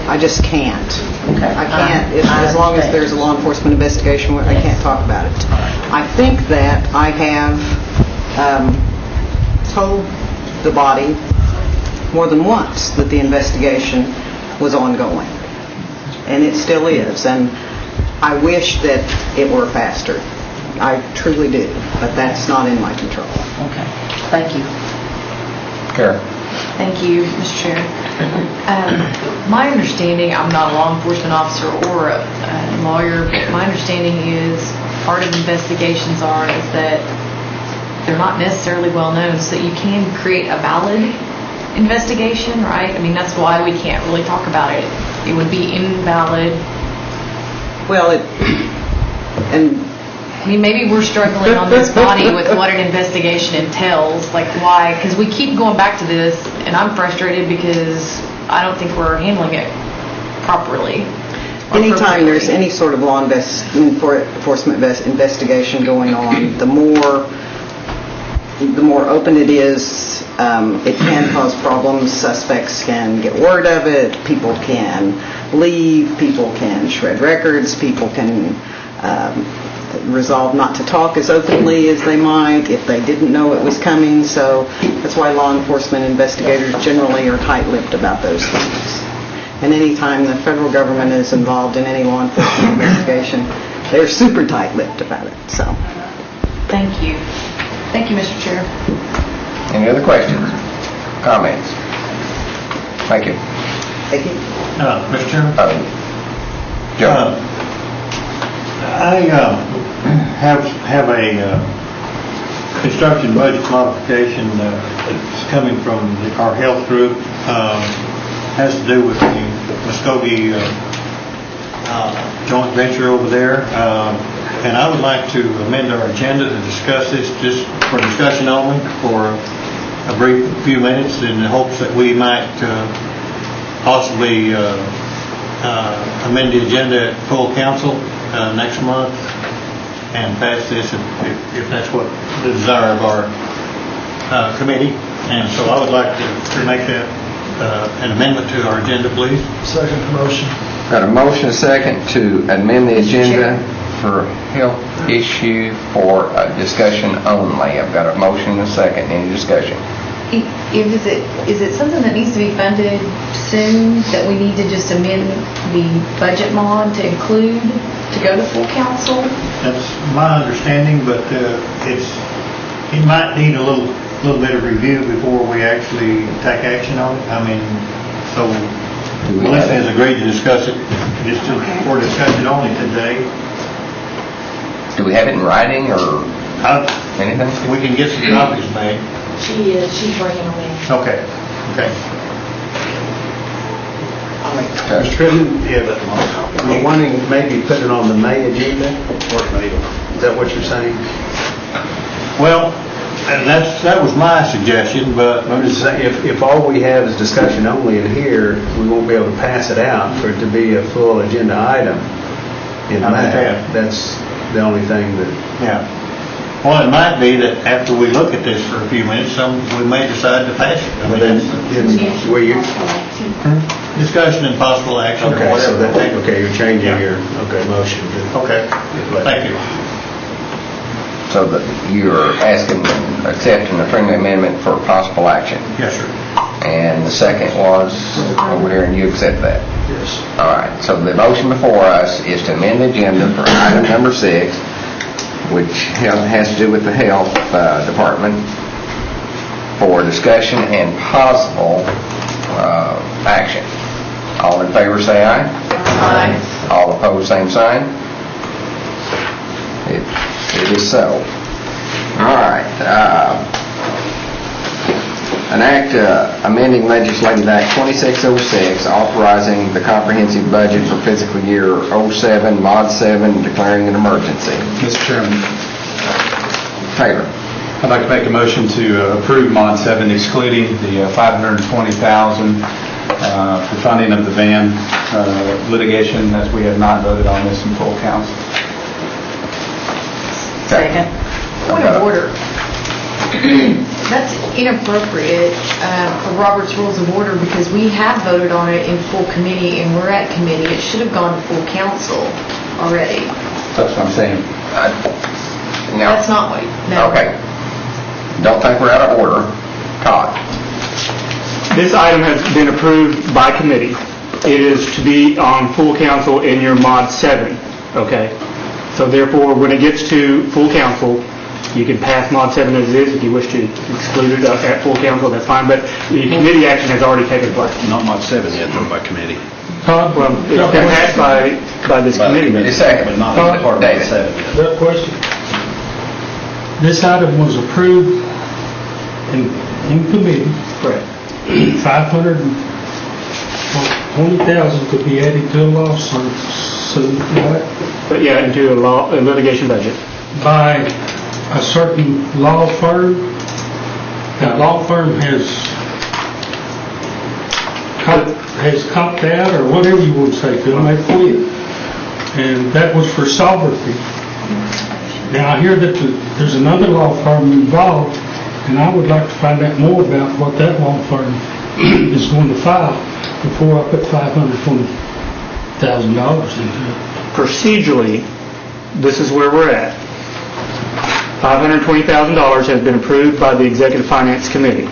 Speaker 19: I just can't.
Speaker 7: Okay.
Speaker 19: I can't, as long as there's a law enforcement investigation, I can't talk about it. I think that I have told the body more than once that the investigation was ongoing, and it still is, and I wish that it were faster. I truly do, but that's not in my control.
Speaker 7: Okay, thank you.
Speaker 1: Karen.
Speaker 17: Thank you, Mr. Chair. My understanding, I'm not a law enforcement officer or a lawyer, but my understanding is part of investigations is that they're not necessarily well known, so that you can create a valid investigation, right? I mean, that's why we can't really talk about it. It would be invalid.
Speaker 19: Well,
Speaker 17: I mean, maybe we're struggling on this body with what an investigation entails, like why, because we keep going back to this, and I'm frustrated because I don't think we're handling it properly.
Speaker 19: anytime there's any sort of law enforcement investigation going on, the more open it is, it can cause problems. Suspects can get word of it. People can leave. People can shred records. People can resolve not to talk as openly as they might if they didn't know it was coming. So that's why law enforcement investigators generally are tight-lipped about those things. And anytime the federal government is involved in any law enforcement investigation, they're super tight-lipped about it. So,
Speaker 17: Thank you. Thank you, Mr. Chair.
Speaker 1: Any other questions, comments? Thank you.
Speaker 19: thank you.
Speaker 14: Mr. Chairman?
Speaker 1: Joe?
Speaker 14: I have a construction budget modification that's coming from our health group. Has to do with the Muskogee joint venture over there. And I would like to amend our agenda to discuss this just for discussion only for a brief few minutes in the hopes that we might possibly amend the agenda at full council next month and pass this if that's what the desire of our committee. And so I would like to make that an amendment to our agenda, please.
Speaker 8: Second motion.
Speaker 1: Got a motion, a second, to amend the agenda for health issue for discussion only. I've got a motion and a second. Any discussion?
Speaker 17: Is it something that needs to be funded soon, that we need to just amend the budget mod to include, to go to full council?
Speaker 14: That's my understanding, but it might need a little bit of review before we actually take action on it. I mean, so Melissa has agreed to discuss it just for discussion only today.
Speaker 1: Do we have it in writing or anything?
Speaker 14: We can get some copies made.
Speaker 17: She's bringing them in.
Speaker 14: Okay.
Speaker 18: Mr. Chairman, we're wanting maybe put it on the May agenda, or is that what you're saying?
Speaker 14: Well, and that was my suggestion, but
Speaker 18: I'm just saying, if all we have is discussion only in here, we won't be able to pass it out for it to be a full agenda item in May. That's the only thing that...
Speaker 14: Yeah. Well, it might be that after we look at this for a few minutes, we may decide to pass it. I mean, discussion and possible action or
Speaker 18: Okay,
Speaker 14: whatever.
Speaker 18: so you're changing your motion.
Speaker 14: Okay, thank you.
Speaker 1: So that you're asking, accepting a friendly amendment for possible action?
Speaker 14: Yes, sir.
Speaker 1: And the second was over here, and you accept that?
Speaker 14: Yes.
Speaker 1: All right, so the motion before us is to amend the agenda for item number 6, which has to do with the health department, for discussion and possible action. All in favor say aye.
Speaker 17: Aye.
Speaker 1: All opposed, same sign. It is so. All right. An act amending Legislative Act 2606, authorizing the comprehensive budget for fiscal year 07, Mod 7, declaring an emergency.
Speaker 20: Mr. Chairman,
Speaker 1: Taylor.
Speaker 20: I'd like to make a motion to approve Mod 7 excluding the $520,000 for funding of the van litigation, as we have not voted on this in full council.
Speaker 17: Second. Point of order. That's inappropriate for Robert's Rules of Order, because we have voted on it in full committee and we're at committee. It should have gone to full council already.
Speaker 20: That's what I'm saying.
Speaker 1: No.
Speaker 17: That's not what, no.
Speaker 1: Okay. Don't think we're out of order. Todd.
Speaker 9: This item has been approved by committee. It is to be on full council in your Mod 7, okay? So therefore, when it gets to full council, you can pass Mod 7 as it is. If you wish to exclude it at full council, that's fine, but the committee action has already taken place.
Speaker 20: Not Mod 7 yet, though, by committee.
Speaker 9: Well, it's been passed by this committee.
Speaker 1: It's second.
Speaker 20: But not part of Mod 7 yet.
Speaker 16: That question. This item was approved in committee.
Speaker 9: Correct.
Speaker 16: $520,000 could be added to a lawsuit, right?
Speaker 9: But yeah, into a litigation budget.
Speaker 16: By a certain law firm. That law firm has copped out, or whatever you want to say to them, they quit. And that was for sovereignty. Now, I hear that there's another law firm involved, and I would like to find out more about what that law firm is going to file before I put $520,000 into it.
Speaker 9: Procedurally, this is where we're at. $520,000 has been approved by the Executive Finance Committee.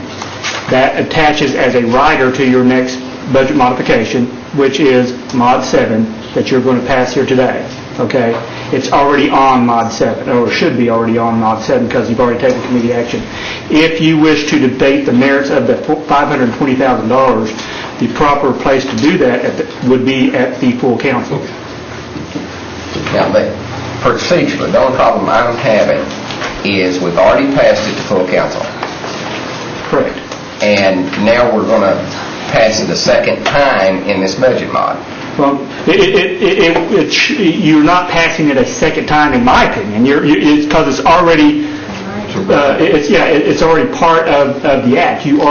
Speaker 9: That attaches as a rider to your next budget modification, which is Mod 7, that you're going to pass here today. Okay? It's already on Mod 7, or should be already on Mod 7, because you've already taken committee action. If you wish to debate the merits of the $520,000, the proper place to do that would be at the full council.
Speaker 1: Now, procedurally, the only problem I'm having is we've already passed it to full council.
Speaker 9: Correct.
Speaker 1: And now we're going to pass it a second time in this budget mod.
Speaker 9: Well, you're not passing it a second time, in my opinion. Because it's already, it's already part of the act. You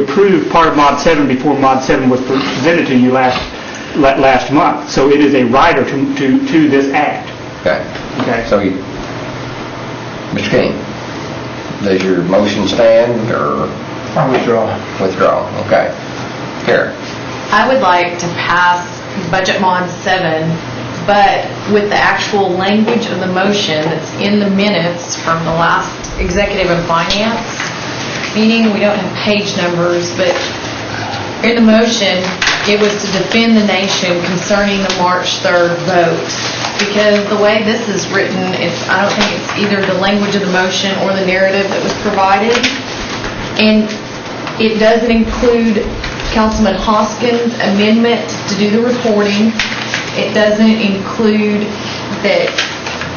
Speaker 9: approved part of Mod 7 before Mod 7 was presented to you last month. So it is a rider to this act.
Speaker 1: Okay. So, Mr. King, does your motion stand, or?
Speaker 9: I withdraw.
Speaker 1: Withdraw, okay. Here.
Speaker 17: I would like to pass Budget Mod 7, but with the actual language of the motion that's in the minutes from the last Executive and Finance meeting. We don't have page numbers, but in the motion, it was to defend the nation concerning the March 3rd vote. Because the way this is written, I don't think it's either the language of the motion or the narrative that was provided. And it doesn't include Councilman Hoskins' amendment to do the reporting. It doesn't include that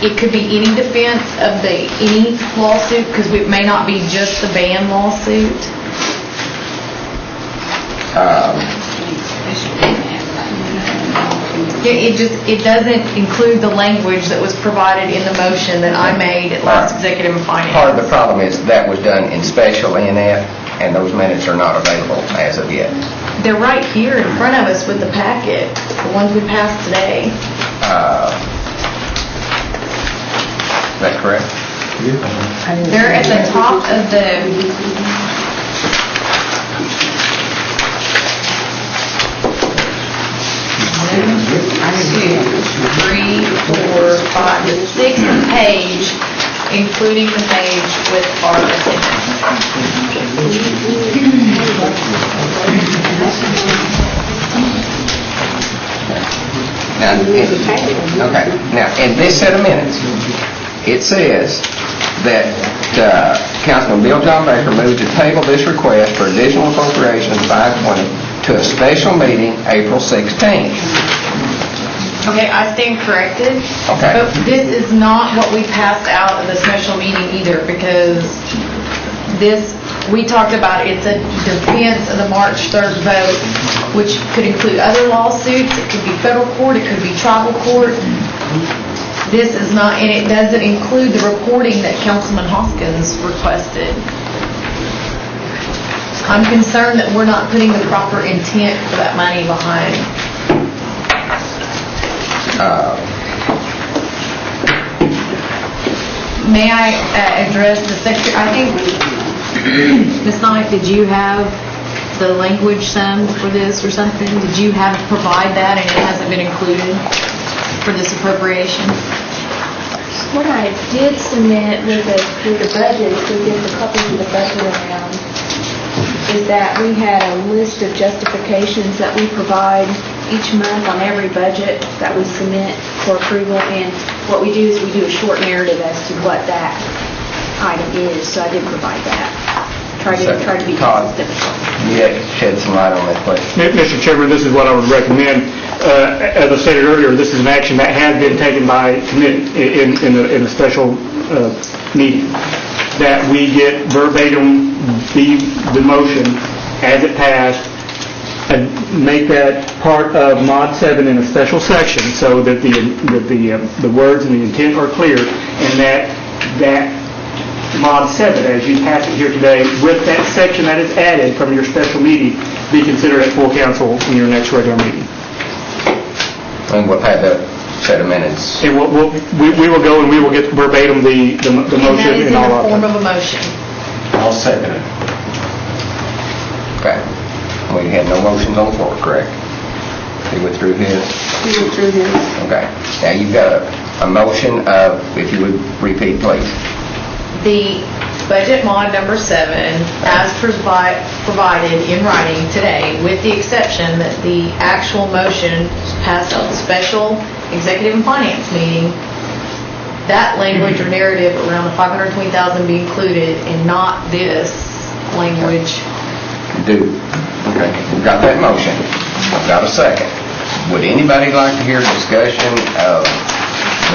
Speaker 17: it could be any defense of any lawsuit, because it may not be just the ban lawsuit. It doesn't include the language that was provided in the motion that I made at last Executive and Finance.
Speaker 1: Part of the problem is that was done in special NF, and those minutes are not available as of yet.
Speaker 17: They're right here in front of us with the packet, the ones we passed today.
Speaker 1: Is that correct?
Speaker 17: They're at the top of the... 2, 3, 4, 5, the 6th page, including the page with our attendance.
Speaker 1: Now, in this set of minutes, it says that Councilman Bill John Baker moved to table this request for additional appropriation of $520 to a special meeting April 16th.
Speaker 17: Okay, I stand corrected.
Speaker 1: Okay.
Speaker 17: But this is not what we passed out of the special meeting either, because we talked about it's a defense of the March 3rd vote, which could include other lawsuits. It could be federal court, it could be tribal court. This is not, and it doesn't include the reporting that Councilman Hoskins requested. I'm concerned that we're not putting the proper intent for that money behind. May I address the secretary? I think, Ms. Knight, did you have the language summed for this or something? Did you provide that and it hasn't been included for this appropriation?
Speaker 11: What I did submit with the budget, if we get the copies of the budget around, is that we had a list of justifications that we provide each month on every budget that we submit for approval, and what we do is we do a short narrative as to what that item is, so I did provide that. Try to be consistent.
Speaker 1: Yeah, shed some light on that question.
Speaker 9: Mr. Chairman, this is what I would recommend. As I stated earlier, this is an action that has been taken by committee in a special meeting. that we get verbatim the motion as it passed, and make that part of Mod 7 in a special section so that the words and the intent are clear, and that Mod 7, as you pass it here today, with that section that is added from your special meeting, be considered at full council in your next regular meeting.
Speaker 1: And we'll have that set of minutes.
Speaker 9: And we will go and we will get verbatim the motion
Speaker 17: And that is in
Speaker 9: and all
Speaker 17: the
Speaker 9: of
Speaker 17: form
Speaker 9: it.
Speaker 17: of a motion.
Speaker 20: I'll second it.
Speaker 1: Okay. We had no motions on the floor, correct? He withdrew his?
Speaker 3: He withdrew his.
Speaker 1: Okay. Now you've got a motion of, if you would repeat, please.
Speaker 17: The budget mod number 7, as provided in writing today, with the exception that the actual motion passed at the special executive and finance meeting, that language or narrative around the $520,000 be included and not this language.
Speaker 1: Do. Okay. We've got that motion. I've got a second. Would anybody like to hear discussion of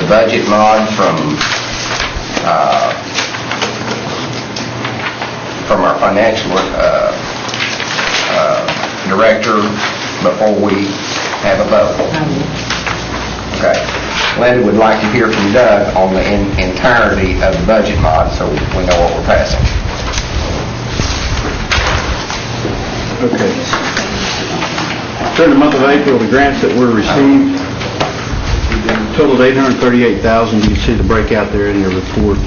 Speaker 1: the budget mod from our financial director before we have a vote? Okay. Linda would like to hear from Doug on the entirety of the budget mod, so we know what we're passing.
Speaker 10: Okay. During the month of April, the grants that were received totaled $838,000. You can see the breakout there in your report.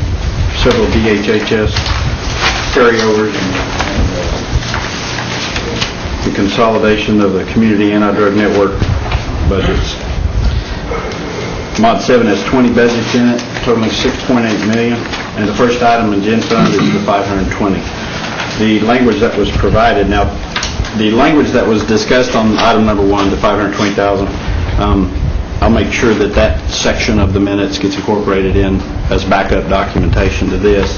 Speaker 10: Several DHHS carryovers and the consolidation of the community anti-drug network budgets. Mod 7 has 20 budgets in it, totaling $6.8 million, and the first item in Gen Fund is the $520. The language that was provided, now, the language that was discussed on item number 1, the $520,000, I'll make sure that that section of the minutes gets incorporated in as backup documentation to this.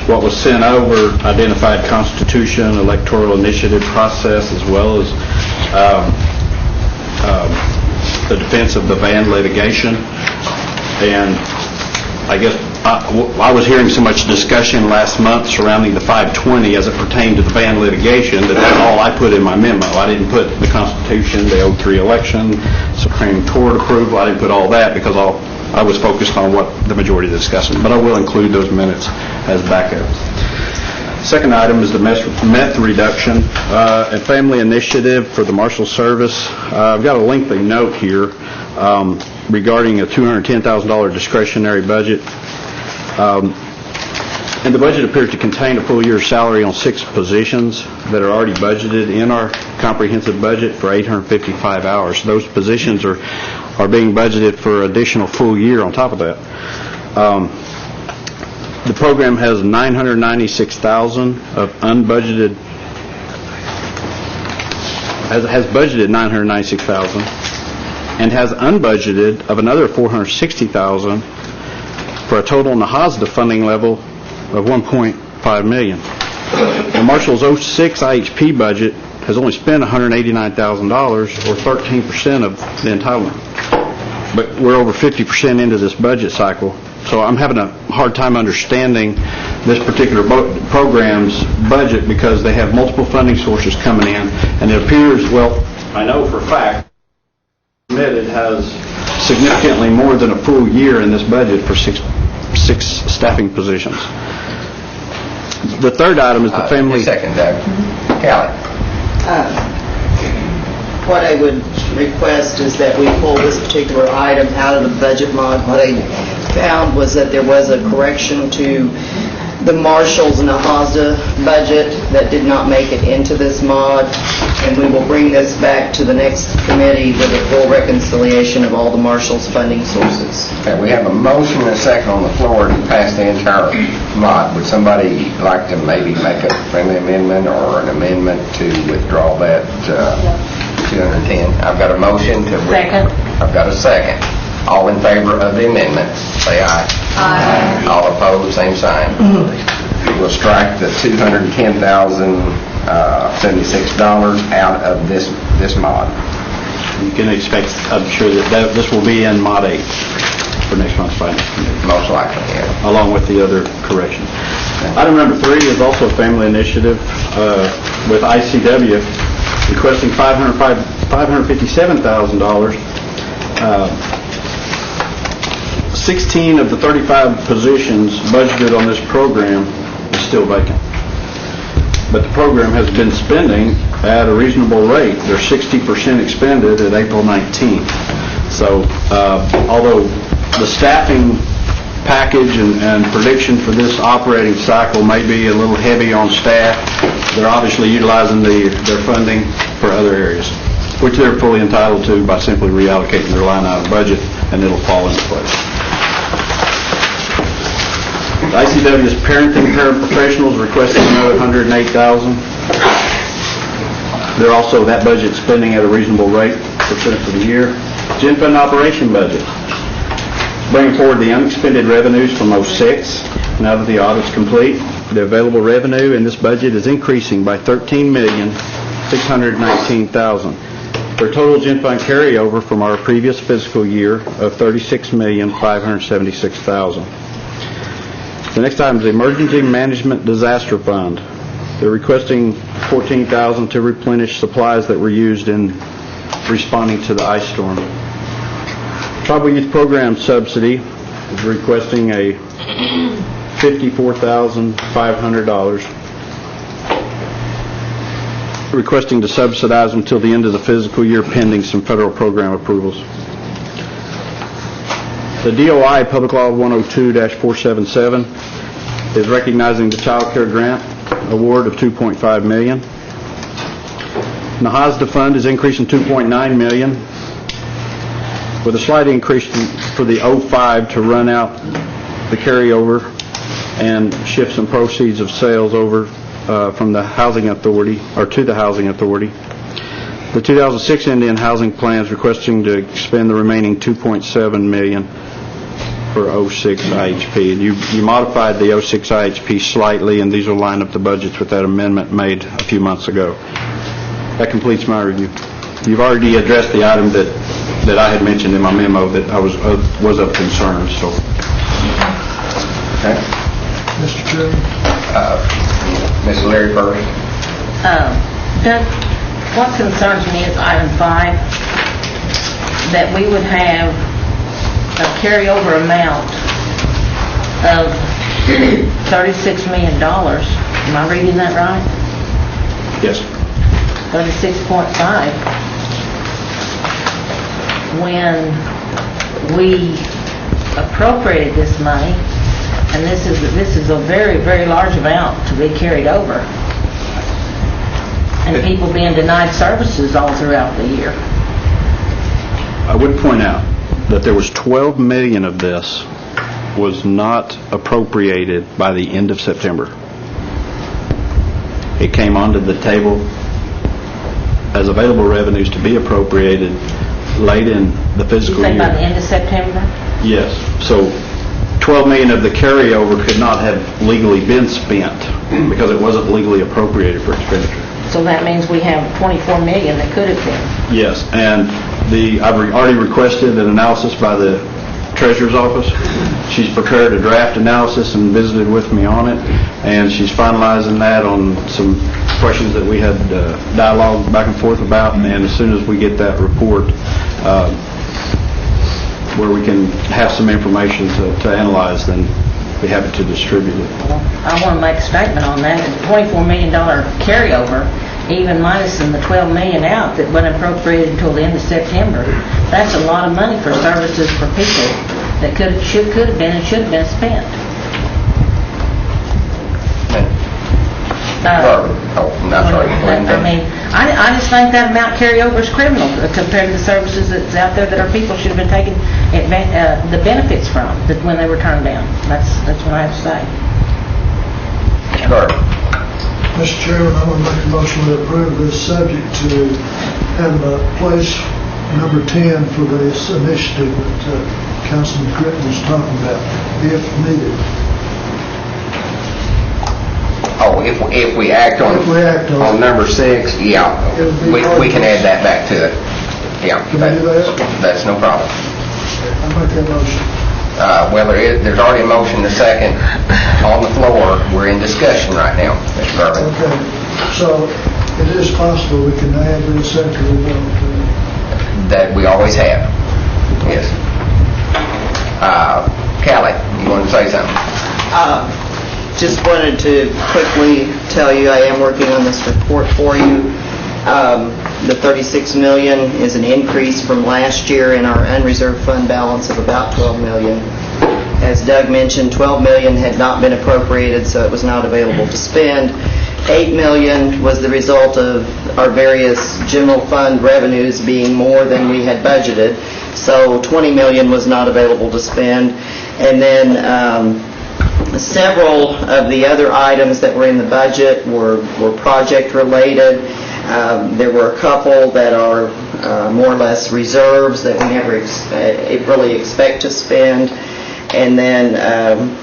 Speaker 10: What was sent over identified constitution, electoral initiative process, as well as the defense of the van litigation. And I guess I was hearing so much discussion last month surrounding the 520 as it pertained to the van litigation that that's all I put in my memo. I didn't put the Constitution, the 03 election, Supreme Court approval. I didn't put all that because I was focused on what the majority of the discussion. But I will include those minutes as backup. Second item is the meth reduction and family initiative for the Marshal Service. I've got a lengthy note here regarding a $210,000 discretionary budget. And the budget appears to contain a full year's salary on 6 positions that are already budgeted in our comprehensive budget for 855 hours. Those positions are being budgeted for additional full year on top of that. The program has $996,000 of unbudgeted, has budgeted $996,000 and has unbudgeted of another $460,000 for a total in the HOSDA funding level of $1.5 million. The Marshall's 06 IHP budget has only spent $189,000 or 13% of the entitlement. But we're over 50% into this budget cycle. So I'm having a hard time understanding this particular program's budget because they have multiple funding sources coming in, and it appears, well, I know for a fact, it has significantly more than a full year in this budget for six staffing positions. The third item is the family...
Speaker 1: Second, Doug. Callie.
Speaker 21: What I would request is that we pull this particular item out of the budget mod. What I found was that there was a correction to the Marshals and the HOSDA budget that did not make it into this mod, and we will bring this back to the next committee with a full reconciliation of all the Marshals funding sources.
Speaker 1: Okay, we have a motion and a second on the floor to pass the entire mod. Would somebody like to maybe make a friendly amendment or an amendment to withdraw that 210? I've got a motion to...
Speaker 7: Second.
Speaker 1: I've got a second. All in favor of the amendment, say aye.
Speaker 7: Aye.
Speaker 1: All opposed, same sign. We'll strike the $210,076 out of this mod.
Speaker 10: You can expect, I'm sure that this will be in Mod 8 for next month's finance committee.
Speaker 1: Most likely, yeah.
Speaker 10: Along with the other corrections.
Speaker 12: Item number 3 is also a family initiative with ICW requesting $557,000. 16 of the 35 positions budgeted on this program is still vacant. But the program has been spending at a reasonable rate. They're 60% expended at April 19th. So although the staffing package and prediction for this operating cycle may be a little heavy on staff, they're obviously utilizing their funding for other areas, which they're fully entitled to by simply reallocating their line item budget, and it'll fall into place. ICW's parenting paraprofessionals requesting another $108,000. They're also, that budget spending at a reasonable rate % for the year. Gen Fund operation budget. Bringing forward the unexpended revenues from 06 now that the audit's complete. The available revenue in this budget is increasing by $13,619,000 for a total Gen Fund carryover from our previous fiscal year of $36,576,000. The next item is the Emergency Management Disaster Fund. They're requesting $14,000 to replenish supplies that were used in responding to the ice storm. Tribal Youth Program Subsidy is requesting a $54,500, requesting to subsidize until the end of the fiscal year pending some federal program approvals. The DOI, Public Law 102-477, is recognizing the Child Care Grant award of $2.5 million. NAHASDA fund is increasing $2.9 million, with a slight increase for the 05 to run out the carryover and shift some proceeds of sales over from the Housing Authority, or to the Housing Authority. The 2006 Indian Housing Plan is requesting to expend the remaining $2.7 million for 06 IHP. And you modified the 06 IHP slightly, and these will line up the budgets with that amendment made a few months ago. That completes my review. You've already addressed the item that I had mentioned in my memo that I was of concern. So,
Speaker 1: okay.
Speaker 8: Mr. Chairman?
Speaker 1: Ms. Larry first.
Speaker 7: Doug, what concerns me is item 5, that we would have a carryover amount of $36 million. Am I reading that right?
Speaker 12: Yes.
Speaker 7: 36.5. When we appropriated this money, and this is a very, very large amount to be carried over, and people being denied services all throughout the year.
Speaker 12: I would point out that there was $12 million of this was not appropriated by the end of September. It came onto the table as available revenues to be appropriated late in the fiscal year.
Speaker 7: You say by the end of September?
Speaker 12: Yes. So $12 million of the carryover could not have legally been spent because it wasn't legally appropriated for expenditure.
Speaker 7: So that means we have $24 million that could have been.
Speaker 12: Yes, and I've already requested an analysis by the Treasurer's Office. She's prepared a draft analysis and visited with me on it, and she's finalizing that on some questions that we had dialogue back and forth about, and as soon as we get that report where we can have some information to analyze, then be happy to distribute it.
Speaker 7: I want to make a statement on that. The $24 million carryover, even minusing the $12 million out that wasn't appropriated until the end of September, that's a lot of money for services for people that could have been and should have been spent. I just think that amount carryover is criminal compared to the services that's out there that our people should have been taking the benefits from when they were turned down. That's what I have to say.
Speaker 8: Mr. Chairman, I'm going to make a motion to approve this subject to having a place number 10 for this initiative that Councilman Critton was talking about, if needed.
Speaker 1: Oh, if we act on number 6, yeah, we can add that back to it. Yeah,
Speaker 8: Can we do that?
Speaker 1: That's no problem.
Speaker 8: I'll make that motion.
Speaker 1: There's already a motion and a second on the floor. We're in discussion right now, Mr. Garvin.
Speaker 8: Okay, so it is possible we can add this after we vote.
Speaker 1: That we always have. Yes. Callie, you wanted to say something?
Speaker 21: Just wanted to quickly tell you, I am working on this report for you. The 36 million is an increase from last year in our unreserved fund balance of about 12 million. As Doug mentioned, 12 million had not been appropriated, so it was not available to spend. 8 million was the result of our various general fund revenues being more than we had budgeted. So 20 million was not available to spend. And then several of the other items that were in the budget were project related. There were a couple that are more or less reserves that we never really expect to spend. And then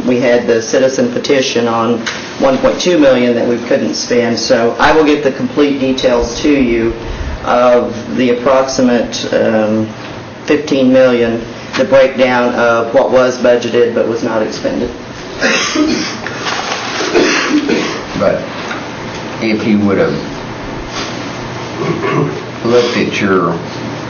Speaker 21: we had the citizen petition on 1.2 million that we couldn't spend. So I will get the complete details to you of the approximate 15 million, the breakdown of what was budgeted but was not expended.
Speaker 1: But if you would have looked at your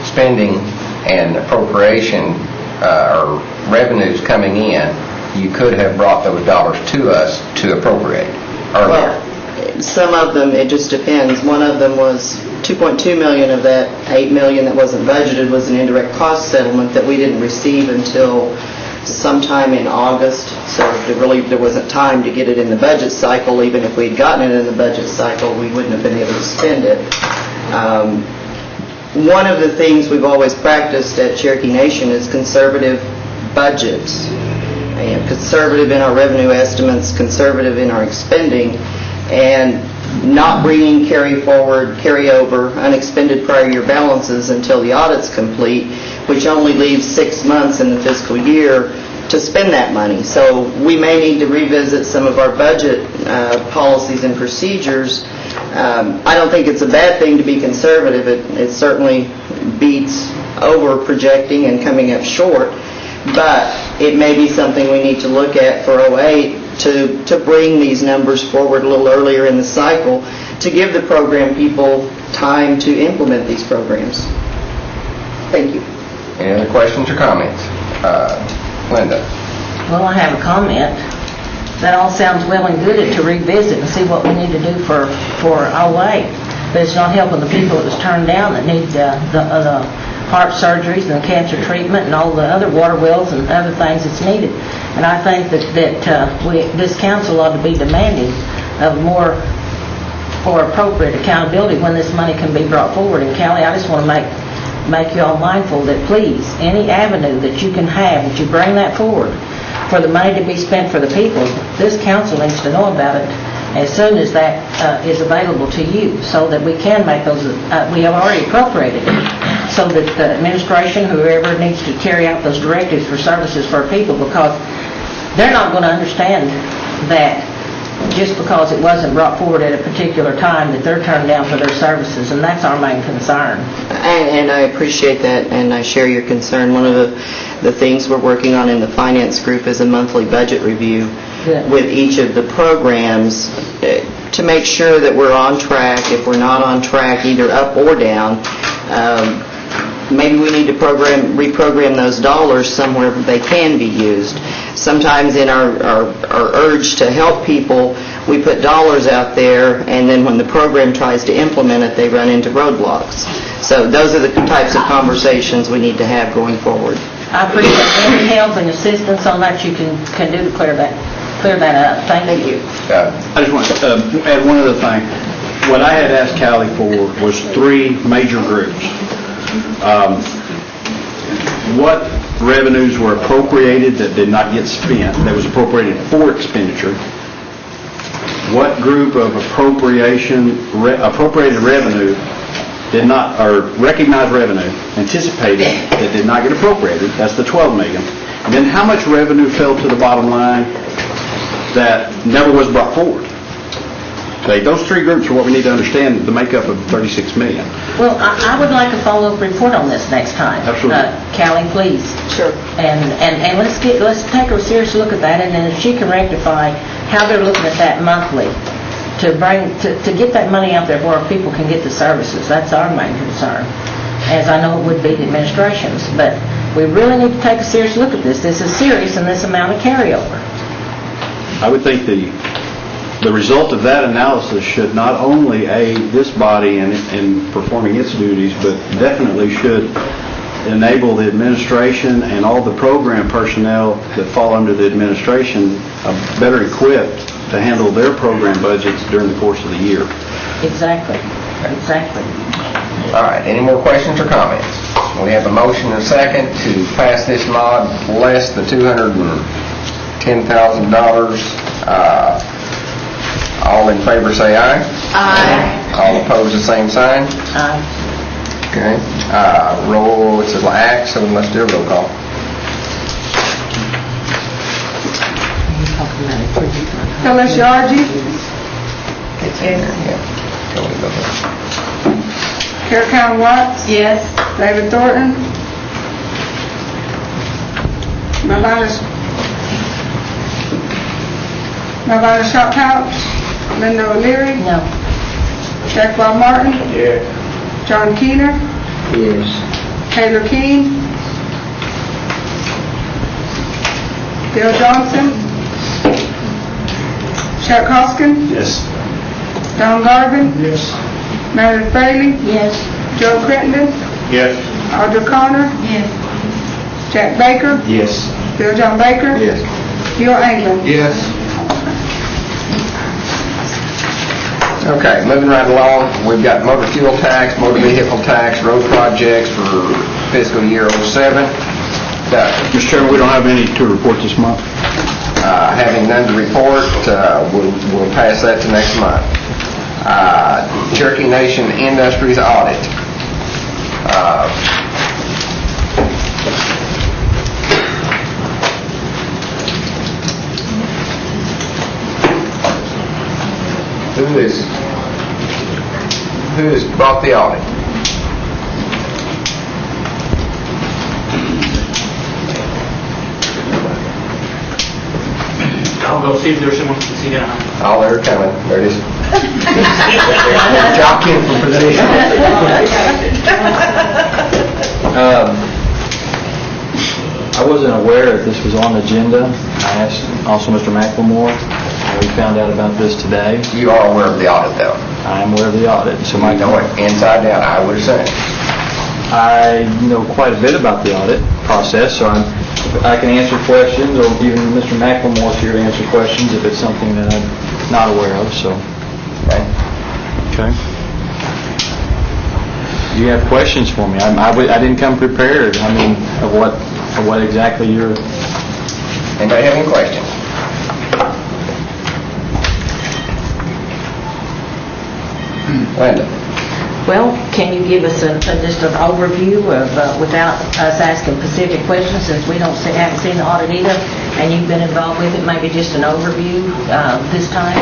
Speaker 1: spending and appropriation or revenues coming in, you could have brought those dollars to us to appropriate earlier.
Speaker 21: Well, some of them, it just depends. One of them was 2.2 million of that 8 million that wasn't budgeted was an indirect cost settlement that we didn't receive until sometime in August. So there wasn't time to get it in the budget cycle. Even if we'd gotten it in the budget cycle, we wouldn't have been able to spend it. One of the things we've always practiced at Cherokee Nation is conservative budgets. And conservative in our revenue estimates, conservative in our expending, and not bringing carryover, unexpended prior year balances until the audit's complete, which only leaves 6 months in the fiscal year to spend that money. So we may need to revisit some of our budget policies and procedures. I don't think it's a bad thing to be conservative. It certainly beats over projecting and coming up short, but it may be something we need to look at for 08 to bring these numbers forward a little earlier in the cycle to give the program people time to implement these programs. Thank you.
Speaker 1: Any other questions or comments? Linda?
Speaker 7: Well, I have a comment. That all sounds well and good to revisit and see what we need to do for 08. But it's not helping the people that was turned down that need the heart surgeries and the cancer treatment and all the other water wells and other things that's needed. And I think that this council ought to be demanding of more appropriate accountability when this money can be brought forward. And Callie, I just want to make you all mindful that please, any avenue that you can have, that you bring that forward for the money to be spent for the people, this council needs to know about it as soon as that is available to you, so that we can make those, we have already appropriated it, so that the administration, whoever needs to carry out those directives for services for our people, because they're not going to understand that just because it wasn't brought forward at a particular time that they're turned down for their services, and that's our main concern.
Speaker 21: And I appreciate that, and I share your concern. One of the things we're working on in the finance group is a monthly budget review with each of the programs to make sure that we're on track. If we're not on track, either up or down, maybe we need to reprogram those dollars somewhere they can be used. Sometimes in our urge to help people, we put dollars out there, and then when the program tries to implement it, they run into roadblocks. So those are the types of conversations we need to have going forward.
Speaker 7: I appreciate any help and assistance on that you can do to clear that up. Thank you.
Speaker 12: I just want to add one other thing. What I had asked Callie for was 3 major groups. What revenues were appropriated that did not get spent, that was appropriated for expenditure? What group of appropriated revenue did not, or recognized revenue anticipated that did not get appropriated? That's the 12 million. And then how much revenue fell to the bottom line that never was brought forward?
Speaker 18: Okay, those three groups are what we need to understand the makeup of 36 million.
Speaker 7: Well, I would like a follow-up report on this next time.
Speaker 18: Absolutely.
Speaker 7: Callie, please.
Speaker 17: Sure.
Speaker 7: And let's take a serious look at that, and then if she can rectify how they're looking at that monthly, to get that money out there where people can get the services. That's our main concern, as I know it would be the administration's. But we really need to take a serious look at this. This is serious in this amount of carryover.
Speaker 18: I would think the result of that analysis should not only aid this body in performing its duties, but definitely should enable the administration and all the program personnel that fall under the administration better equipped to handle their program budgets during the course of the year.
Speaker 7: Exactly. Exactly.
Speaker 1: All right, any more questions or comments? We have a motion and a second to pass this mod less the $210,000. All in favor say aye.
Speaker 17: Aye.
Speaker 1: All opposed, the same sign.
Speaker 7: Aye.
Speaker 1: Okay. Roll, it's an act, so we must do a roll call.
Speaker 3: Phyllis Yardy, Carol Count Watts.
Speaker 17: Yes.
Speaker 3: David Thornton. Marvina Shophouse. Linda O'Leary.
Speaker 7: No.
Speaker 3: Jack Bob Martin.
Speaker 4: Yes.
Speaker 3: John Keener.
Speaker 4: Yes.
Speaker 3: Taylor Keane. Bill Johnson. Chuck Hoskin.
Speaker 4: Yes.
Speaker 3: Don Garvin.
Speaker 8: Yes.
Speaker 3: Meredith Bailey.
Speaker 7: Yes.
Speaker 3: Joe Crittenden.
Speaker 4: Yes.
Speaker 3: Audra Connor.
Speaker 17: Yes.
Speaker 3: Jack Baker.
Speaker 4: Yes.
Speaker 3: Bill John Baker.
Speaker 4: Yes.
Speaker 3: Bill England.
Speaker 4: Yes.
Speaker 1: Okay, moving right along, we've got motor fuel tax, motor vehicle tax, road projects for fiscal year '07. Doug?
Speaker 18: Mr. Chairman, we don't have any to report this month.
Speaker 1: Having none to report, we'll pass that to next month. Cherokee Nation Industries audit. Who has brought the audit?
Speaker 2: I'll go see if there's someone who can see it.
Speaker 1: Oh, they're coming. There it is. Jockeying for position.
Speaker 12: I wasn't aware that this was on the agenda. I asked also Mr. McLemore. We found out about this today.
Speaker 1: You are aware of the audit, though?
Speaker 12: I am aware of the audit. So
Speaker 1: You know it inside out, I would assume.
Speaker 12: I know quite a bit about the audit process, so I can answer questions, or even Mr. McLemore's here to answer questions if it's something that I'm not aware of, so.
Speaker 1: Okay.
Speaker 12: Okay. Do you have questions for me? I didn't come prepared, of what exactly you're...
Speaker 1: Anybody have any questions? Linda?
Speaker 7: Well, can you give us just an overview of, without us asking specific questions, since we haven't seen the audit either, and you've been involved with it, maybe just an overview this time?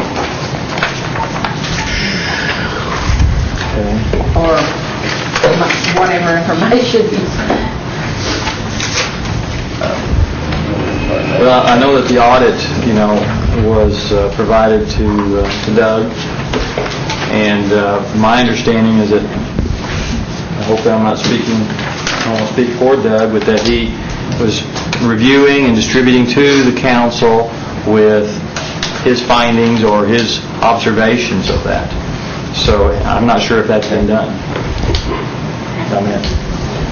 Speaker 12: Okay.
Speaker 7: Or whatever information.
Speaker 12: Well, I know that the audit, was provided to Doug, and my understanding is that, I hope I'm not speaking, I won't speak for Doug, but that he was reviewing and distributing to the council with his findings or his observations of that. So I'm not sure if that's been done.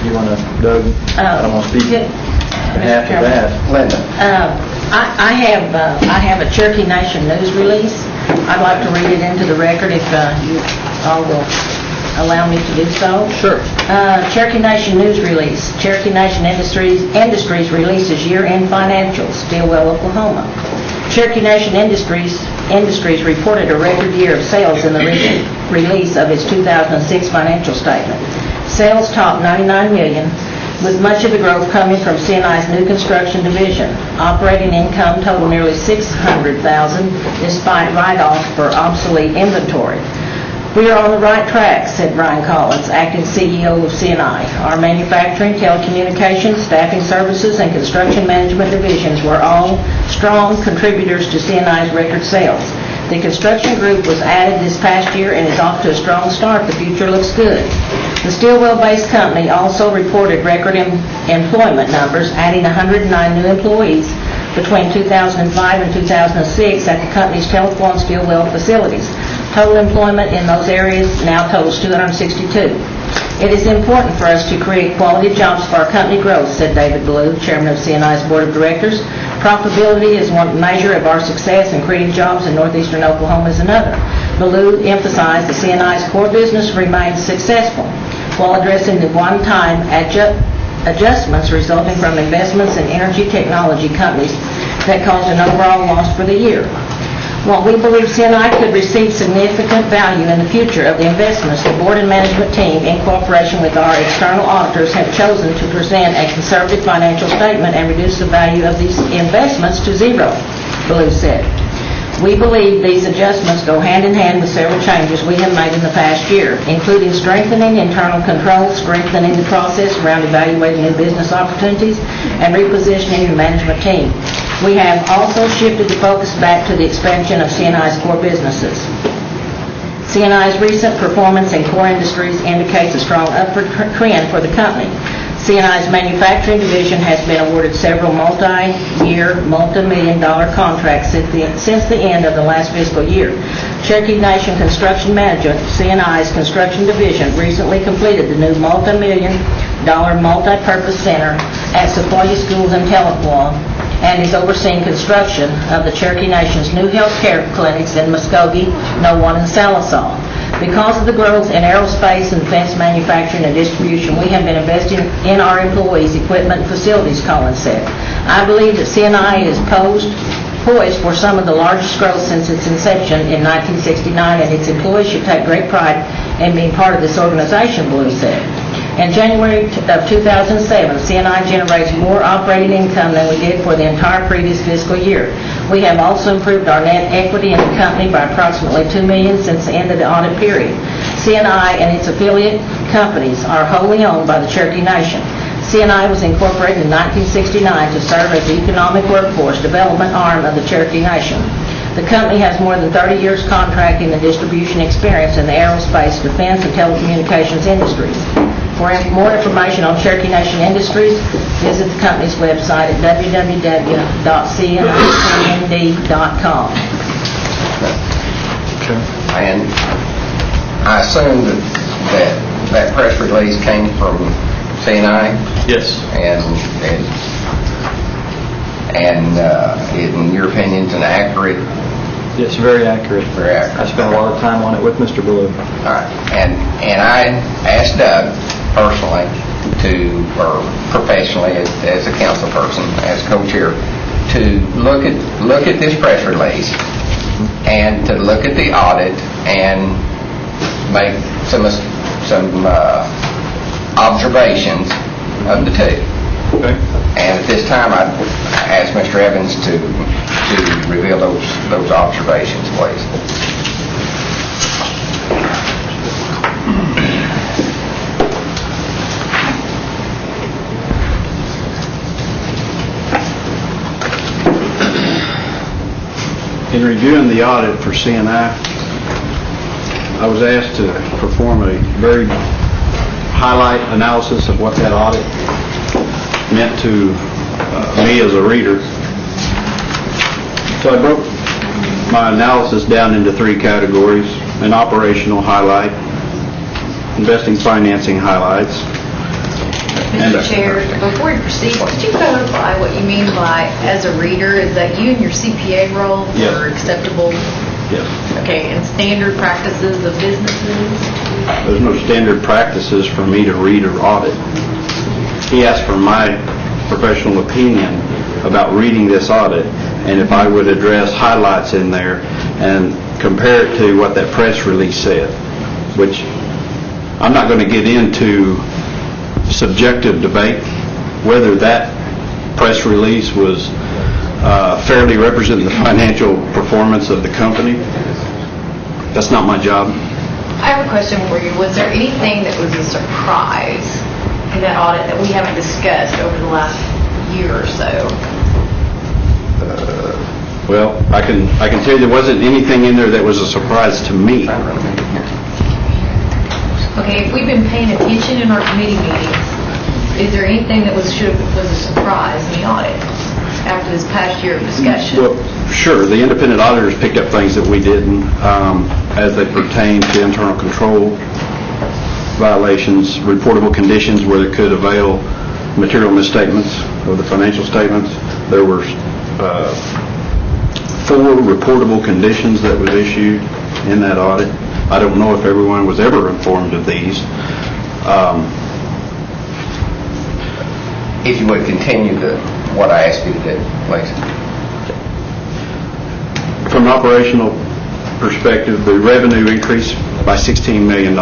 Speaker 12: You want to, Doug? I don't want to speak on behalf of that.
Speaker 1: Linda?
Speaker 7: I have a Cherokee Nation news release. I'd like to read it into the record if you all will allow me to do so.
Speaker 12: Sure.
Speaker 7: Cherokee Nation news release. Cherokee Nation Industries releases year-end financials, Stillwell, Oklahoma. Cherokee Nation Industries reported a record year of sales in the recent release of its 2006 financial statement. Sales topped $99 million. with much of the growth coming from CNI's new construction division. Operating income totaled nearly $600,000 despite write-offs for obsolete inventory. We are on the right track, said Brian Collins, acting CEO of CNI. Our manufacturing, telecommunications, staffing services, and construction management divisions were all strong contributors to CNI's record sales. The construction group was added this past year and is off to a strong start. The future looks good. The Stillwell-based company also reported record employment numbers, adding 109 new employees between 2005 and 2006 at the company's Telephone and Stillwell facilities. Total employment in those areas now totals 262. It is important for us to create quality jobs for our company growth, said David Blue, chairman of CNI's board of directors. Profitability is one measure of our success, and creating jobs in northeastern Oklahoma is another. Blue emphasized that CNI's core business remains successful while addressing the one-time adjustments resulting from investments in energy technology companies that caused an overall loss for the year. While we believe CNI could receive significant value in the future of the investments, the board and management team, in cooperation with our external auditors, have chosen to present a conservative financial statement and reduce the value of these investments to zero, Blue said. We believe these adjustments go hand in hand with several changes we have made in the past year, including strengthening internal controls, strengthening the process around evaluating new business opportunities, and repositioning the management team. We have also shifted the focus back to the expansion of CNI's core businesses. CNI's recent performance in core industries indicates a strong upward trend for the company. CNI's manufacturing division has been awarded several multi-year, multi-million-dollar contracts since the end of the last fiscal year. Cherokee Nation Construction Management, CNI's construction division, recently completed the new multi-million-dollar multi-purpose center at Sequoia Schools in Tahlequah and is overseeing construction of the Cherokee Nation's new health care clinics in Muskogee, Nowan, and Salisaw. Because of the growth in aerospace and defense manufacturing and distribution, we have been investing in our employees, equipment, and facilities, Collins said. I believe that CNI is poised for some of the largest growth since its inception in 1969, and its employees should take great pride in being part of this organization, Blue said. In January of 2007, CNI generates more operating income than we did for the entire previous fiscal year. We have also improved our net equity in the company by approximately $2 million since the end of the audit period. CNI and its affiliate companies are wholly owned by the Cherokee Nation. CNI was incorporated in 1969 to serve as the economic workforce development arm of the Cherokee Nation. The company has more than 30 years contracting and distribution experience in the aerospace, defense, and telecommunications industries. For more information on Cherokee Nation Industries, visit the company's website at www.cnind.com.
Speaker 1: Okay. And I assume that press release came from CNI?
Speaker 12: Yes.
Speaker 1: And in your opinion, it's an accurate?
Speaker 12: Yes, very accurate.
Speaker 1: Very accurate.
Speaker 12: I spent a lot of time on it with Mr. Blue.
Speaker 1: All right. And I asked Doug personally or professionally as a council person, as co-chair, to look at this press release and to look at the audit and make some observations of the two.
Speaker 12: Okay.
Speaker 1: And at this time, I ask Mr. Evans to reveal those observations, please.
Speaker 18: In reviewing the audit for CNI, I was asked to perform a very highlight analysis of what that audit meant to me as a reader. So I broke my analysis down into three categories: an operational highlight, investing financing highlights,
Speaker 17: Mr. Chair, before you proceed, could you clarify what you mean by as a reader? Is that you and your CPA role
Speaker 18: Yes.
Speaker 17: for acceptable?
Speaker 18: Yes.
Speaker 17: Okay, and standard practices of businesses?
Speaker 18: There's no standard practices for me to read or audit. He asked for my professional opinion about reading this audit, and if I would address highlights in there and compare it to what that press release said, which I'm not going to get into
Speaker 5: subjective debate whether that press release was fairly representing the financial performance of the company. That's not my job.
Speaker 17: I have a question for you. Was there anything that was a surprise in that audit that we haven't discussed over the last year or so?
Speaker 5: Well, I can tell you there wasn't anything in there that was a surprise to me.
Speaker 17: Okay, if we've been paying attention in our committee meetings, is there anything that was a surprise in the audit after this past year of discussion?
Speaker 5: Well, sure, the independent auditors picked up things that we didn't as they pertain to internal control violations, reportable conditions where they could avail material misstatements of the financial statements. There were 4 reportable conditions that was issued in that audit. I don't know if everyone was ever informed of these.
Speaker 1: If you would continue what I asked you to do, please.
Speaker 5: From an operational perspective, the revenue increased by $16 million.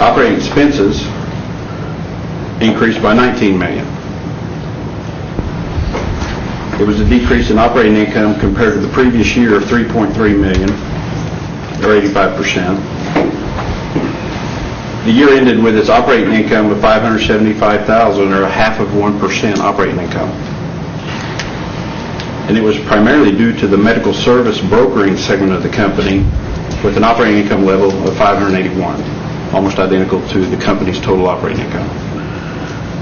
Speaker 5: Operating expenses increased by $19 million. There was a decrease in operating income compared to the previous year of $3.3 million, or 85%. The year ended with its operating income of $575,000, or 0.5% operating income. And it was primarily due to the medical service brokering segment of the company with an operating income level of $581, almost identical to the company's total operating income.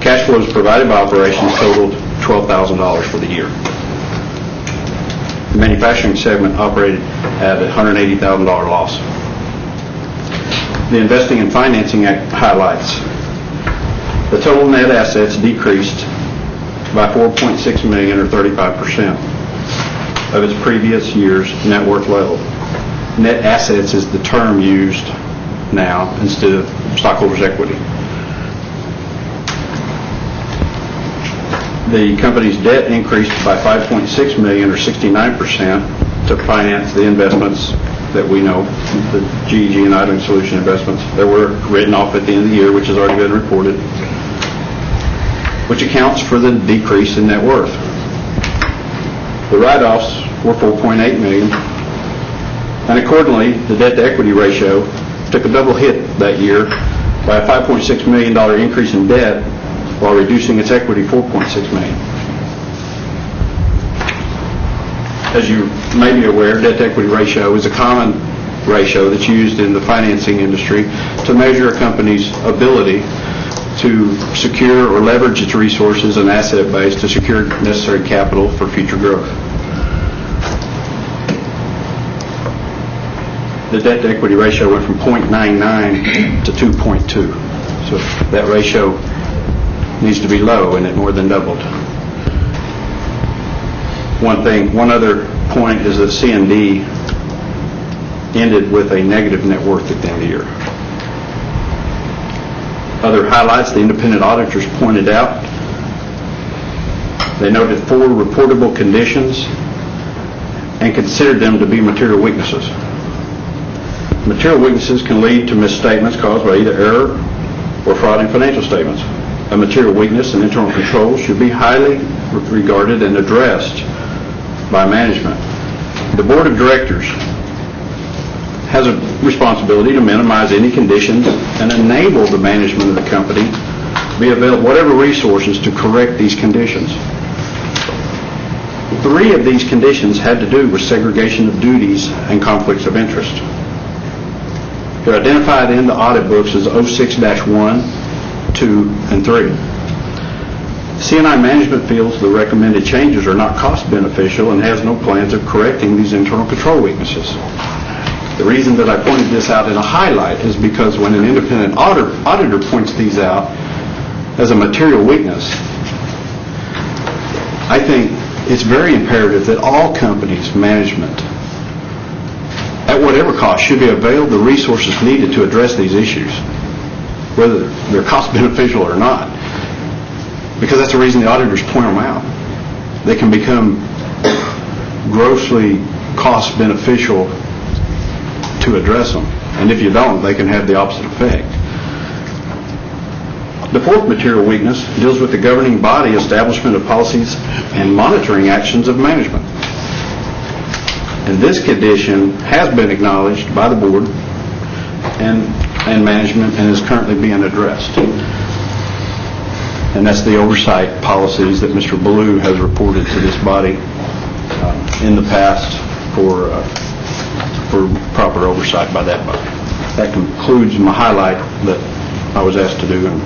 Speaker 5: Cash flows provided by operations totaled $12,000 for the year. The manufacturing segment operated at a $180,000 loss. The investing and financing highlights. The total net assets decreased by $4.6 million, or 35%, of its previous year's net worth level. Net assets is the term used now instead of stockholders' equity. The company's debt increased by $5.6 million, or 69%, to finance the investments that we know, the GEG and Idling Solution investments that were written off at the end of the year, which has already been reported, which accounts for the decrease in net worth. The write-offs were $4.8 million, and accordingly, the debt-to-equity ratio took a double hit that year by a $5.6 million increase in debt while reducing its equity $4.6 million. As you may be aware, debt-to-equity ratio is a common ratio that's used in the financing industry to measure a company's ability to secure or leverage its resources and asset base to secure necessary capital for future growth. The debt-to-equity ratio went from 0.99 to 2.2. So that ratio needs to be low, and it more than doubled. One other point is that C&D ended with a negative net worth at the end of the year. Other highlights the independent auditors pointed out. They noted 4 reportable conditions and considered them to be material weaknesses. Material weaknesses can lead to misstatements caused by either error or fraud in financial statements. A material weakness in internal control should be highly regarded and addressed by management. The board of directors has a responsibility to minimize any conditions and enable the management of the company to be available whatever resources to correct these conditions. 3 of these conditions had to do with segregation of duties and conflicts of interest. They're identified in the audit books as 06-1, 2, and 3. C&I management feels the recommended changes are not cost beneficial and has no plans of correcting these internal control weaknesses. The reason that I pointed this out in a highlight is because when an independent auditor points these out as a material weakness, I think it's very imperative that all companies' management, at whatever cost, should be availed the resources needed to address these issues, whether they're cost beneficial or not, because that's the reason the auditors point them out. They can become grossly cost beneficial to address them, and if you don't, they can have the opposite effect. fourth material weakness deals with the governing body establishment of policies and monitoring actions of management. And this condition has been acknowledged by the board and management and is currently being addressed. And that's the oversight policies that Mr. Blue has reported to this body in the past for proper oversight by that body. That concludes my highlight that I was asked to do. And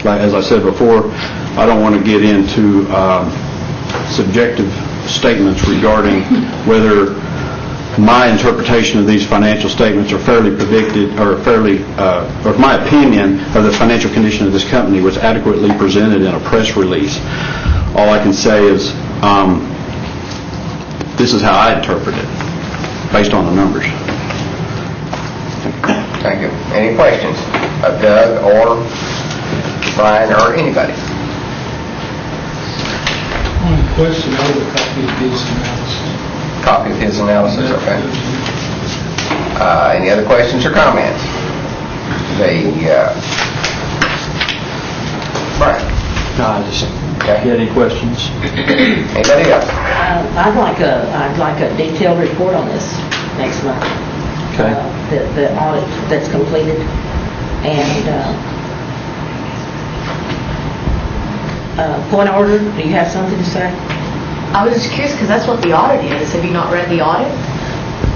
Speaker 5: as I said before, I don't want to get into subjective statements regarding whether my interpretation of these financial statements are fairly predicted or or my opinion of the financial condition of this company was adequately presented in a press release. All I can say is this is how I interpret it based on the numbers.
Speaker 1: Thank you. Any questions of Doug or Brian or anybody?
Speaker 16: One question, I have a copy of his analysis.
Speaker 1: Copy of his analysis, okay. Any other questions or comments? Brian?
Speaker 12: No, I just, if you had any questions?
Speaker 1: Anybody else?
Speaker 7: I'd like a detailed report on this next month.
Speaker 12: Okay.
Speaker 7: The audit that's completed, and point of order, do you have something to say?
Speaker 17: I was just curious, because that's what the audit is. Have you not read the audit?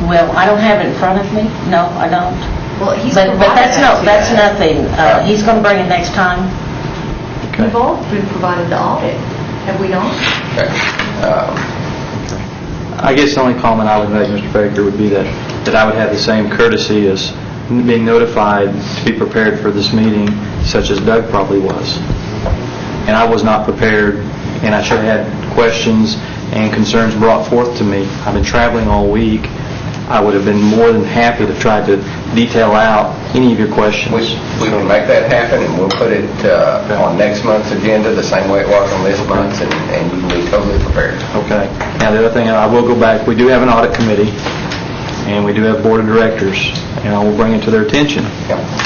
Speaker 7: Well, I don't have it in front of me. No, I don't.
Speaker 17: Well, he's
Speaker 7: But
Speaker 17: provided
Speaker 7: that's
Speaker 17: that to
Speaker 7: nothing. He's going to bring it next time.
Speaker 12: Okay.
Speaker 17: We've all been provided the audit, have we not?
Speaker 1: Okay.
Speaker 12: I guess the only comment I would make, Mr. Baker, would be that I would have the same courtesy as being notified to be prepared for this meeting, such as Doug probably was. And I was not prepared, and I should have had questions and concerns brought forth to me. I've been traveling all week. I would have been more than happy to try to detail out any of your questions.
Speaker 1: We can make that happen, and we'll put it on next month's agenda the same way it was on this month's, and you can be totally prepared.
Speaker 12: Okay. Now, the other thing, I will go back, we do have an audit committee, and we do have board of directors, and I will bring it to their attention.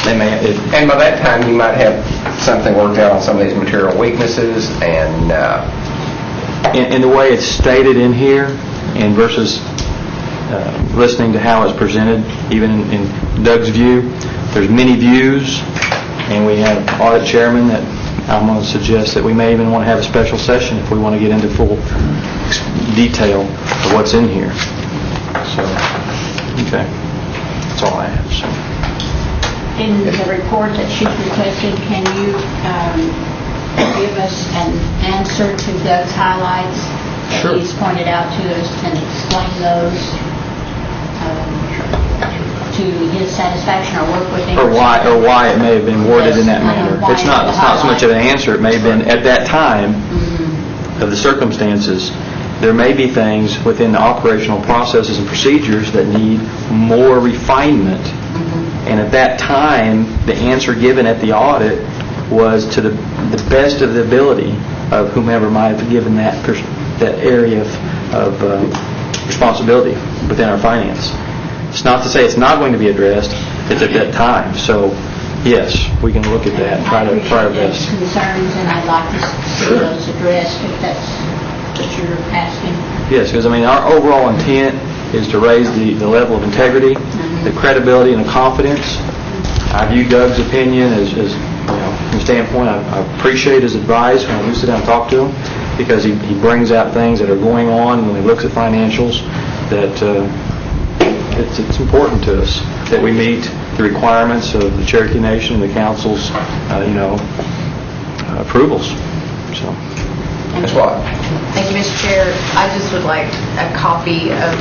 Speaker 12: They may,
Speaker 1: and by that time, you might have something worked out on some of these material weaknesses, and
Speaker 12: in the way it's stated in here, and versus listening to how it's presented, even in Doug's view, there's many views, and we have audit chairman that I'm going to suggest that we may even want to have a special session if we want to get into full detail of what's in here. So, okay. That's all I have. So.
Speaker 6: In the report that she's requested, can you give us an answer to Doug's highlights that he's pointed out to us and explain those to his satisfaction or work with him?
Speaker 12: Or why it may have been worded in that manner. It's not so much of an answer. It may have been at that time of the circumstances. There may be things within the operational processes and procedures that need more refinement. And at that time, the answer given at the audit was to the best of the ability of whomever might have given that area of responsibility within our finance. It's not to say it's not going to be addressed. It's at that time. So, yes, we can look at that and try our best.
Speaker 6: Concerns, and I'd like to see those addressed if that's what you're asking.
Speaker 12: Yes, because our overall intent is to raise the level of integrity, the credibility, and the confidence. I view Doug's opinion as from the standpoint, I appreciate his advice when I do sit down and talk to him, because he brings out things that are going on, and when he looks at financials, that it's important to us that we meet the requirements of the Cherokee Nation and the Council's, approvals. So.
Speaker 1: That's why.
Speaker 17: Thank you, Mr. Chair. I just would like a copy of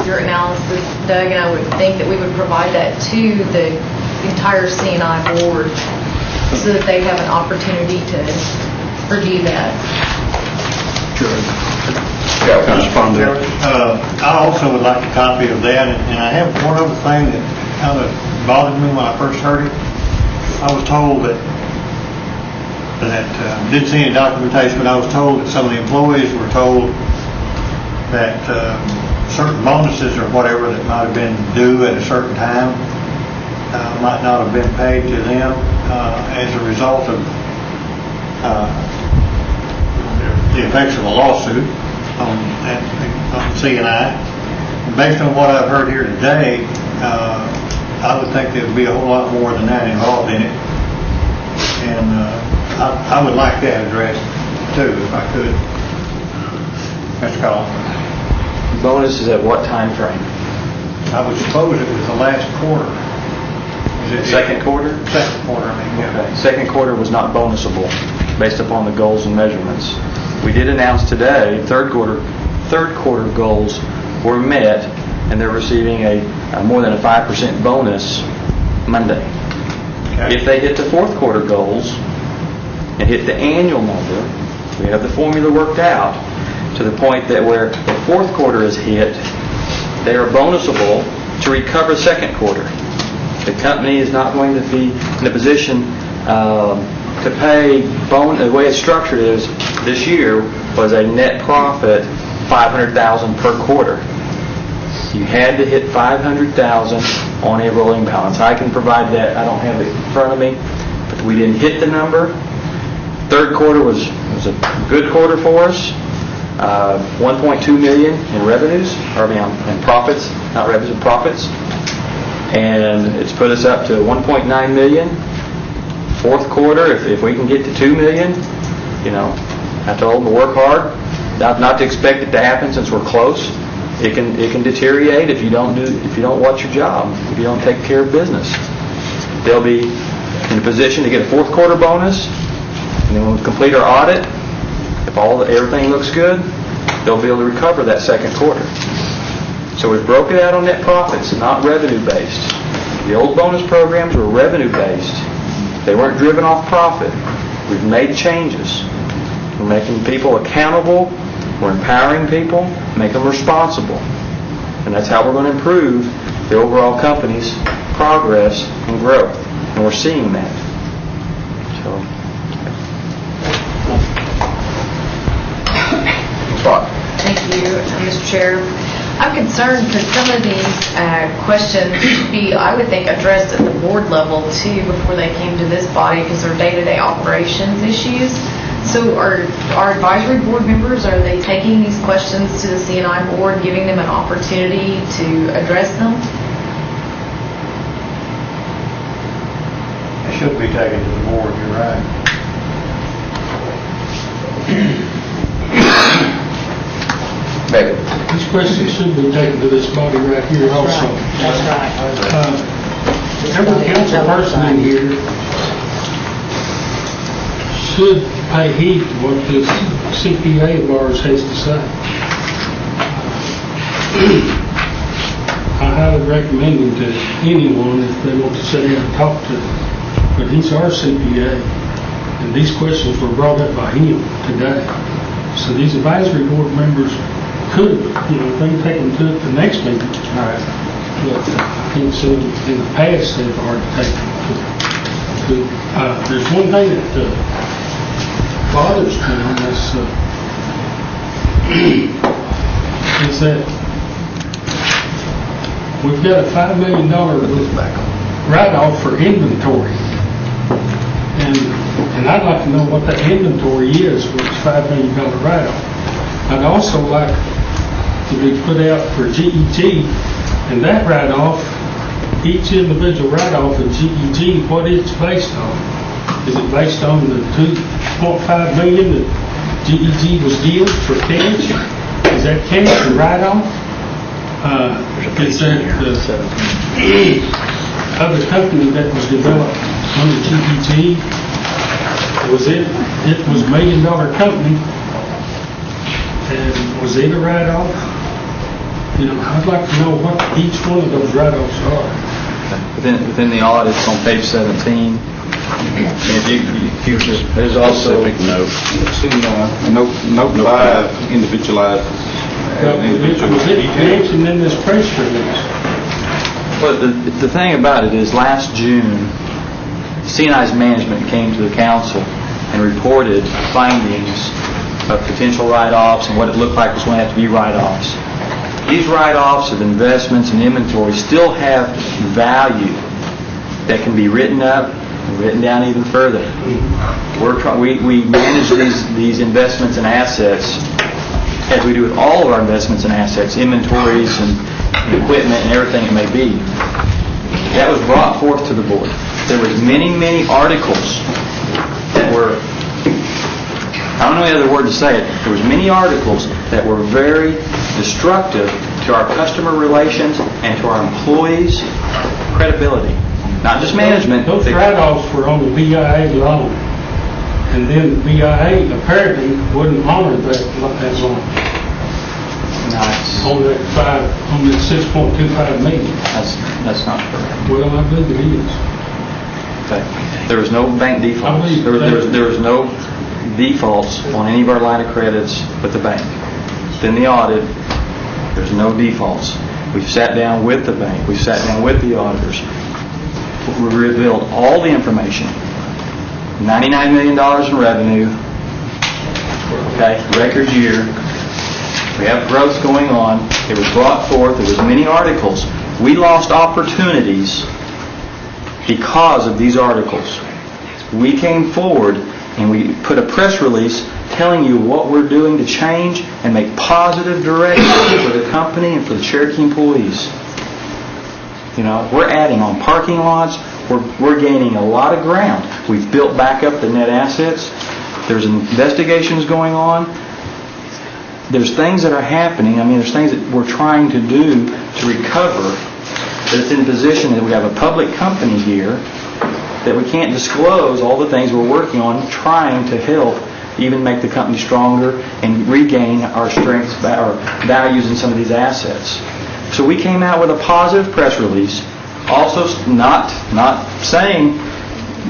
Speaker 17: your analysis, Doug, and I would think that we would provide that to the entire C&I board so that they have an opportunity to review that.
Speaker 14: I also would like a copy of that, and I have one other thing that kind of bothered me when I first heard it. I was told that didn't see any documentation, but I was told that some of the employees were told that certain bonuses or whatever that might have been due at a certain time might not have been paid to them as a result of the effects of a lawsuit on C&I. And based on what I've heard here today, I would think there'd be a whole lot more than that involved in it. And I would like that addressed too, if I could. Mr. Collins.
Speaker 12: Bonus is at what time frame?
Speaker 14: I would suppose it was the last quarter.
Speaker 12: Second quarter?
Speaker 14: Second quarter, I mean, yeah.
Speaker 12: Okay. Second quarter was not bonusable based upon the goals and measurements. We did announce today, third quarter goals were met, and they're receiving a more than a 5% bonus Monday.
Speaker 14: Okay.
Speaker 12: If they hit the fourth quarter goals and hit the annual number, we have the formula worked out to the point that where the fourth quarter is hit, they are bonusable to recover second quarter. The company is not going to be in a position to pay the way it's structured is this year was a net profit $500,000 per quarter. You had to hit $500,000 on a rolling balance. I can provide that. I don't have it in front of me, but we didn't hit the number. Third quarter was a good quarter for us. 1.2 million in revenues, in profits, not revenues, profits. And it's put us up to 1.9 million. Fourth quarter, if we can get to 2 million, I told them to work hard, not to expect it to happen since we're close. It can deteriorate if you don't watch your job, if you don't take care of business. They'll be in a position to get a fourth quarter bonus, and then when we complete our audit, if everything looks good, they'll be able to recover that second quarter. So we've broken it out on net profits, not revenue-based. The old bonus programs were revenue-based. They weren't driven off profit. We've made changes. We're making people accountable. We're empowering people, make them responsible. And that's how we're going to improve the overall company's progress and growth. And we're seeing that. So.
Speaker 17: Thank you, Mr. Chair. I'm concerned because some of these questions should be, I would think, addressed at the board level too before they came to this body because they're day-to-day operations issues. So are our advisory board members, are they taking these questions to the C&I board, giving them an opportunity to address them?
Speaker 14: It should be taken to the board, you're right.
Speaker 16: These questions should be taken to this body right here also.
Speaker 7: That's right.
Speaker 16: Every council person in here should pay heed to what this CPA of ours has to say. I highly recommend him to anyone if they want to sit down and talk to him. But he's our CPA, and these questions were brought up by him today. So these advisory board members could, they can take them to the next meeting. Right. But I think so in the past they've already taken them to. There's one thing that bothers me on this is that we've got a $5 million write-off for inventory, and I'd like to know what that inventory is for this $5 million write-off. I'd also like to be put out for GEG, and that write-off, each individual write-off of GEG, what it's based on. Is it based on the $2.5 million that GEG was given for cash? Is that cash or write-off? Is that the other company that was developed under GEG? It was $1 million company, and was it a write-off? I'd like to know what each one of those write-offs are.
Speaker 12: Within the audit, it's on page 17. There's also
Speaker 10: note 5, individualized.
Speaker 16: Was it mentioned in this press release?
Speaker 12: Well, the thing about it is last June, C&I's management came to the council and reported findings of potential write-offs and what it looked like was going to have to be write-offs. These write-offs of investments and inventory still have value that can be written up written down even further. We manage these investments and assets as we do with all of our investments and assets, inventories and equipment and everything it may be. That was brought forth to the board. There was many articles that were, I don't know any other word to say it, there was many articles that were very destructive to our customer relations and to our employees' credibility. Not just management.
Speaker 16: Those write-offs were on the BIA loan, and then the BIA apparently wouldn't honor that loan.
Speaker 12: Nice.
Speaker 16: On that $6.25 million.
Speaker 12: That's not correct.
Speaker 16: Well, I believe it is.
Speaker 12: Okay. There was no bank defaults. There was no defaults on any of our line of credits with the bank. Then the audit, there's no defaults. We've sat down with the bank. We've sat down with the auditors. We revealed all the information. $99 million in revenue. Okay, record year. We have growth going on. It was brought forth. There was many articles. We lost opportunities because of these articles. We came forward and we put a press release telling you what we're doing to change and make positive directions for the company and for the Cherokee employees. You know, we're adding on parking lots. We're gaining a lot of ground. We've built back up the net assets. There's investigations going on. There's things that are happening. I mean, there's things that we're trying to do to recover. But it's in position that we have a public company here that we can't disclose all the things we're working on, trying to help even make the company stronger and regain our strengths, our values in some of these assets. So we came out with a positive press release, also not saying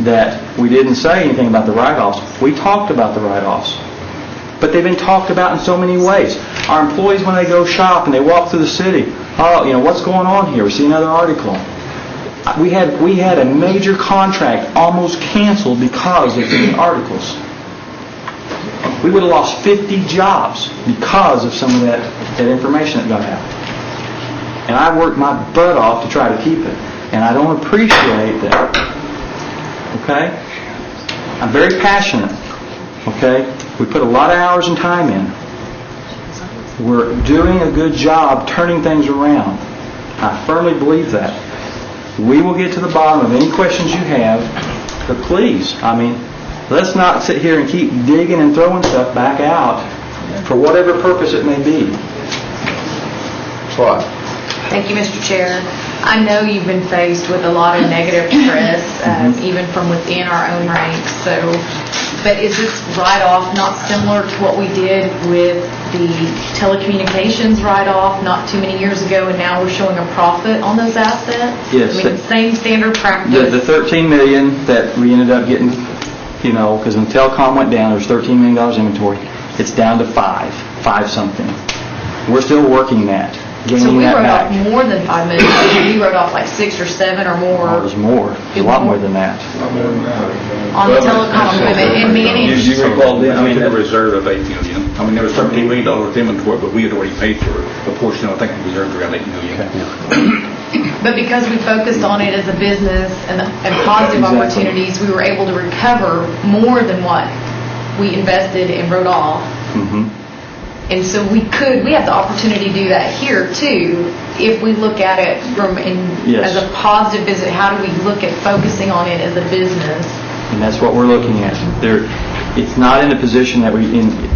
Speaker 12: that we didn't say anything about the write-offs. We talked about the write-offs. But they've been talked about in so many ways. Our employees, when they go shop and they walk through the city, what's going on here? We see another article. We had a major contract almost canceled because of the articles. We would have lost 50 jobs because of some of that information that got out. And I worked my butt off to try to keep it. And I don't appreciate that. Okay? I'm very passionate. Okay? We put a lot of hours and time in. We're doing a good job turning things around. I firmly believe that. We will get to the bottom of any questions you have, but please, let's not sit here and keep digging and throwing stuff back out for whatever purpose it may be. What?
Speaker 17: Thank you, Mr. Chair. I know you've been faced with a lot of negative press, even from within our own ranks. But is this write-off not similar to what we did with the telecommunications write-off not too many years ago, and now we're showing a profit on those assets?
Speaker 12: Yes.
Speaker 17: Same standard practice.
Speaker 12: The $13 million that we ended up getting, because when telecom went down, there was $13 million inventory. It's down to five something. We're still working that.
Speaker 17: So we wrote off more than $5 million. We wrote off like 6 or 7 or more.
Speaker 12: It was more. It was a lot more than that.
Speaker 17: On the telecom equipment and managed.
Speaker 10: You recall then, we had a reserve of $8 million. There was $13 million worth of inventory, but we had already paid for a portion. I think the reserve was around $8 million.
Speaker 17: But because we focused on it as a business and positive opportunities, we were able to recover more than what we invested and wrote off. And so we have the opportunity to do that here too, if we look at it as a positive business. How do we look at focusing on it as a business?
Speaker 12: And that's what we're looking at. It's not in a position that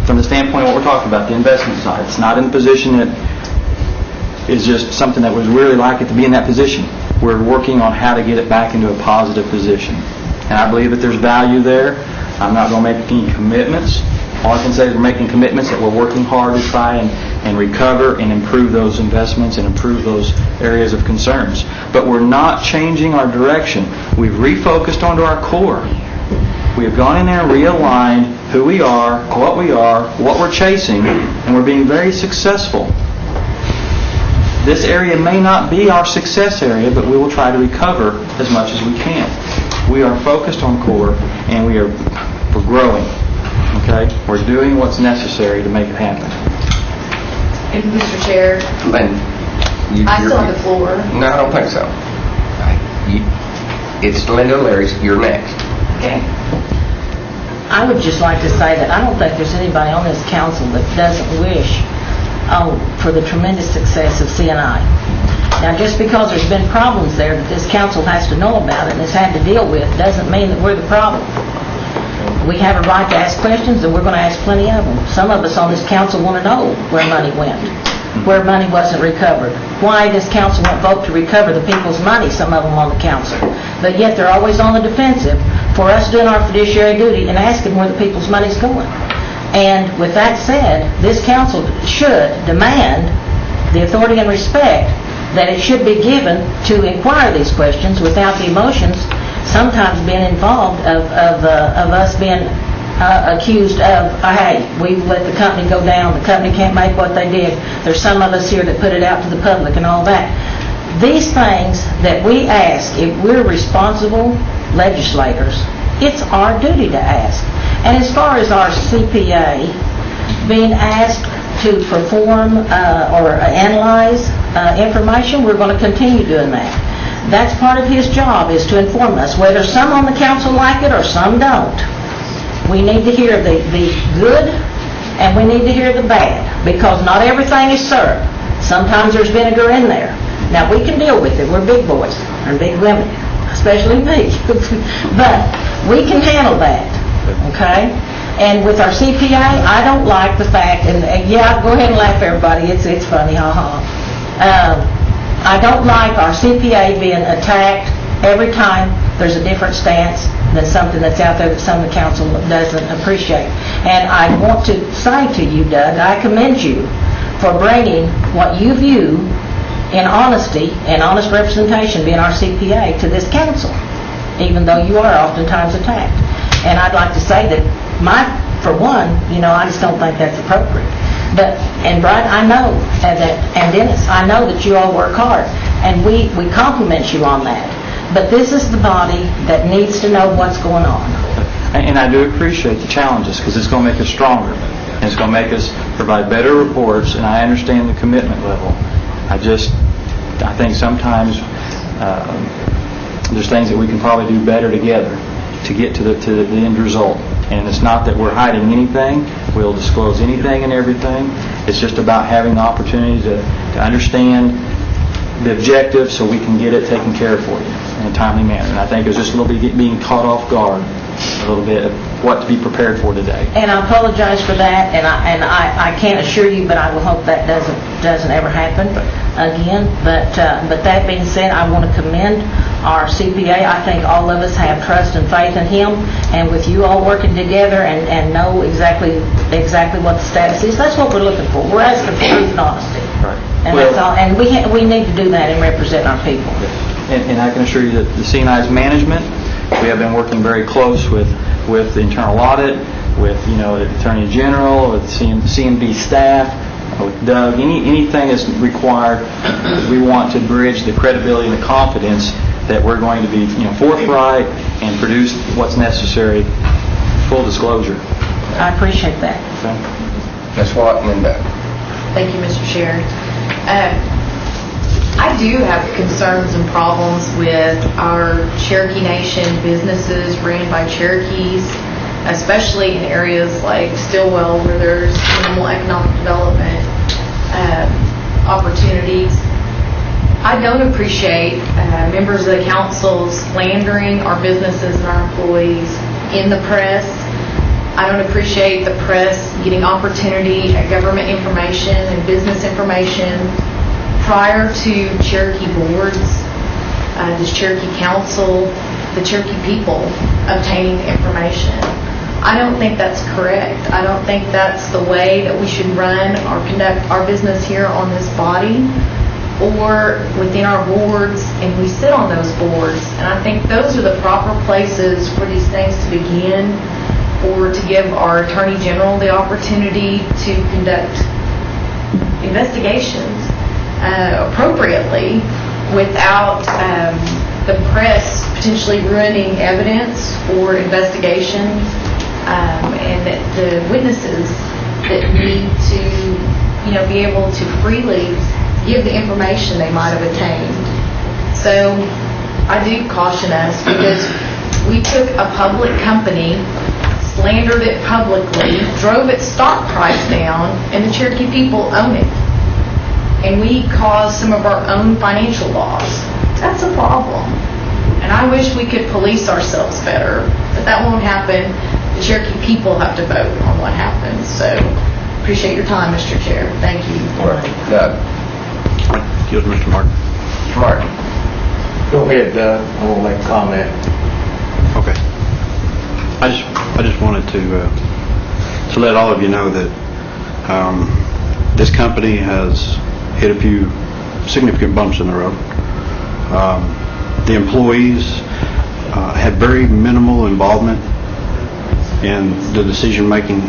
Speaker 12: from the standpoint of what we're talking about, the investment side, it's not in a position that is just something that would really like it to be in that position. We're working on how to get it back into a positive position. And I believe that there's value there. I'm not going to make any commitments. All I can say is we're making commitments that we're working hard to try and recover and improve those investments and improve those areas of concerns. But we're not changing our direction. We've refocused onto our core. We have gone in there and realigned who we are, what we're chasing, and we're being very successful. This area may not be our success area, but we will try to recover as much as we can. We are focused on core, and we're growing. Okay? We're doing what's necessary to make it happen.
Speaker 17: And Mr. Chair, I still have the floor.
Speaker 1: No, I don't think so. It's Linda O'Leary's. You're next.
Speaker 7: Okay. I would just like to say that I don't think there's anybody on this council that doesn't wish for the tremendous success of CNI. Now, just because there's been problems there that this council has to know about and has had to deal with doesn't mean that we're the problem. We have a right to ask questions, and we're going to ask plenty of them. Some of us on this council want to know where money went, where money wasn't recovered, why this council won't vote to recover the people's money, some of them on the council. But yet they're always on the defensive for us doing our fiduciary duty and asking where the people's money's going. And with that said, this council should demand the authority and respect that it should be given to inquire these questions without the emotions sometimes being involved of us being accused of, hey, we let the company go down, the company can't make what they did, there's some of us here that put it out to the public and all that. These things that we ask, if we're responsible legislators, it's our duty to ask. And as far as our CPA being asked to perform or analyze information, we're going to continue doing that. That's part of his job, is to inform us, whether some on the council like it or some don't. We need to hear the good and we need to hear the bad, because not everything is syrup. Sometimes there's vinegar in there. Now, we can deal with it. We're big boys and big women, especially me. But we can handle that, okay? And with our CPA, I don't like the fact, and yeah, go ahead and laugh, everybody. It's funny, ha-ha. I don't like our CPA being attacked every time there's a different stance than something that's out there that some of the council doesn't appreciate. And I want to say to you, Doug, I commend you for bringing what you view in honesty and honest representation, being our CPA, to this council, even though you are oftentimes attacked. And I'd like to say that for one, I just don't think that's appropriate. But, and Brian, I know that, and Dennis, I know that you all work hard, and we compliment you on that. But this is the body that needs to know what's going on.
Speaker 12: And I do appreciate the challenges, because it's going to make us stronger, and it's going to make us provide better reports, and I understand the commitment level. I think sometimes there's things that we can probably do better together to get to the end result. And it's not that we're hiding anything. We'll disclose anything and everything. It's just about having the opportunity to understand the objective so we can get it taken care of for you in a timely manner. And I think it's just a little bit being caught off guard, a little bit of what to be prepared for today.
Speaker 7: And I apologize for that, and I can't assure you, but I will hope that doesn't ever happen again. But that being said, I want to commend our CPA. I think all of us have trust and faith in him, and with you all working together and know exactly what the status is, that's what we're looking for. We're asking for truth and honesty.
Speaker 12: Right.
Speaker 7: And that's all. And we need to do that and represent our people.
Speaker 12: And I can assure you that the CNI's management, we have been working very close with the internal audit, with the Attorney General, with CNB staff, with Doug. Anything that's required, we want to bridge the credibility and the confidence that we're going to be forthright and produce what's necessary. Full disclosure.
Speaker 7: I appreciate that.
Speaker 12: Okay.
Speaker 1: That's what, Linda.
Speaker 17: Thank you, Mr. Chair. I do have concerns and problems with our Cherokee Nation businesses ran by Cherokees, especially in areas like Stillwell, where there's minimal economic development opportunities. I don't appreciate members of the council slandering our businesses and our employees in the press. I don't appreciate the press getting opportunity at government information and business information prior to Cherokee boards, the Cherokee Council, the Cherokee people obtaining the information. I don't think that's correct. I don't think that's the way that we should run or conduct our business here on this body or within our boards, and we sit on those boards. And I think those are the proper places for these things to begin, or to give our Attorney General the opportunity to conduct investigations appropriately without the press potentially ruining evidence or investigations, and that the witnesses that need to be able to freely give the information they might have obtained. So I do caution us because we took a public company, slandered it publicly, drove its stock price down, and the Cherokee people own it. And we caused some of our own financial loss. That's a problem. And I wish we could police ourselves better, but that won't happen. The Cherokee people have to vote on what happens. So appreciate your time, Mr. Chair. Thank you.
Speaker 1: Doug?
Speaker 5: Excuse Mr. Martin.
Speaker 1: Martin?
Speaker 4: Go ahead, Doug. I want to make a comment.
Speaker 5: Okay. I just wanted to let all of you know that this company has hit a few significant bumps in the road. The employees had very minimal involvement in the decision-making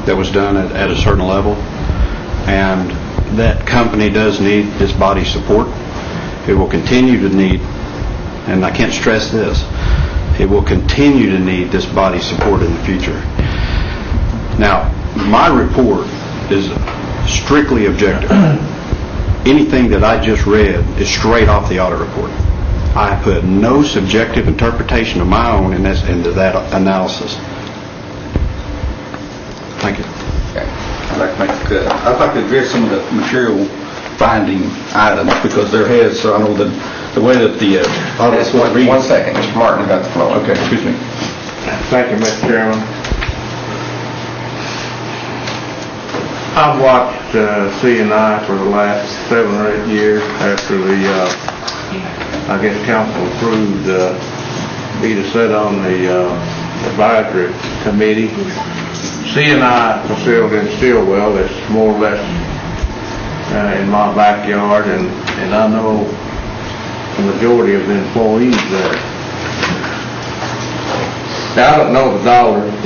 Speaker 5: that was done at a certain level, and that company does need this body's support. It will continue to need, and I can't stress this, it will continue to need this body's support in the future. Now, my report is strictly objective. Anything that I just read is straight off the audit report. I put no subjective interpretation of my own into that analysis. Thank you.
Speaker 10: I'd like to address some of the material finding items because there has, I know the way that the audit report reads.
Speaker 1: 1 second, Mr. Martin, you got the floor.
Speaker 10: Okay, excuse me.
Speaker 4: Thank you, Mr. Chairman. I've watched C&I for the last 7 or 8 years after the, I guess council approved me to sit on the advisory committee. C&I facility in Stillwell is more or less in my backyard, and I know the majority of the employees there. Now, I don't know the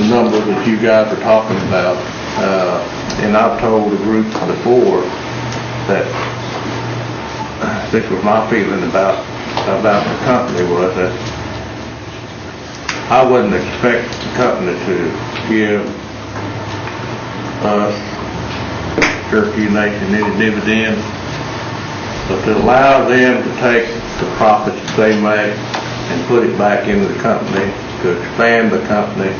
Speaker 4: numbers that you guys are talking about, and I've told the group before that this was my feeling about the company was that I wouldn't expect the company to give us, Cherokee Nation, any dividends, but to allow them to take the profits that they make and put it back into the company to expand the company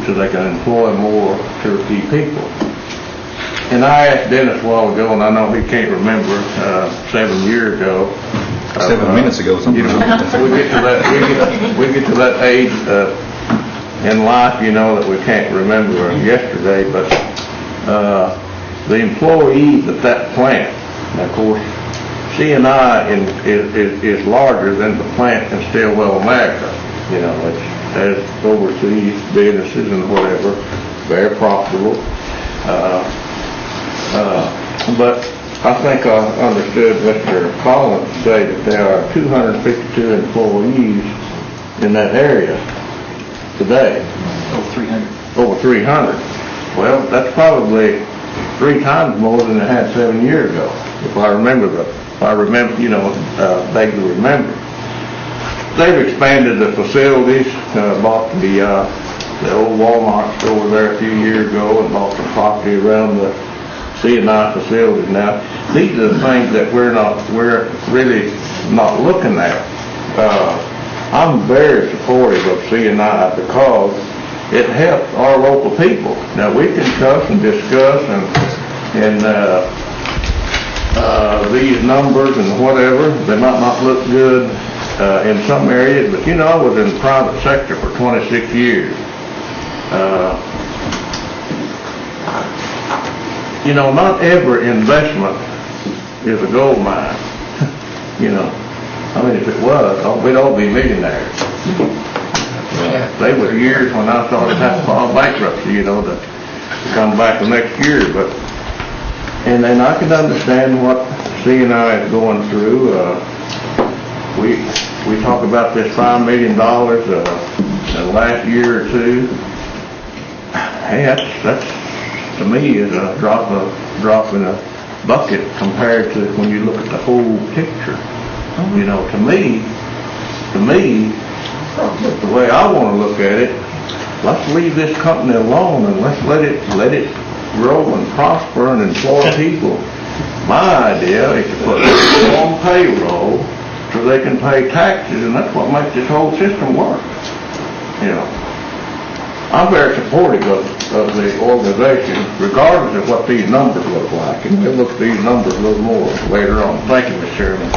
Speaker 4: so they can employ more Cherokee people. And I asked Dennis a while ago, and I know he can't remember, 7 years ago.
Speaker 10: 7 minutes ago, something.
Speaker 4: We get to that age in life, that we can't remember yesterday, but the employees at that plant, and of course, C&I is larger than the plant in Stillwell, America. It has overseas businesses and whatever, very profitable. But I think I understood Mr. Collins say that there are 252 employees in that area today. Over 300. Well, that's probably 3 times more than it had 7 years ago, if I vaguely remember. They've expanded the facilities, bought the old Walmart store there a few years ago, and bought some property around the C&I facilities. Now, these are the things that we're really not looking at. I'm very supportive of C&I because it helps our local people. Now, we can cuss and discuss and these numbers and whatever. They might not look good in some areas, but I was in the private sector for 26 years. Not every investment is a gold mine. If it was, we'd all be millionaires. They were years when I started having to file bankruptcy, to come back the next year. And then I can understand what C&I is going through. We talk about this $5 million in the last year or two. Hey, that's to me is a drop in a bucket compared to when you look at the whole picture. To me, the way I want to look at it, let's leave this company alone and let's let it grow and prosper and employ people. My idea is to put people on payroll to where they can pay taxes, and that's what makes this whole system work, you know. I'm very supportive of the organization, regardless of what these numbers look like, and we'll look at these numbers a little more later on. Thank you, Mr. Chairman.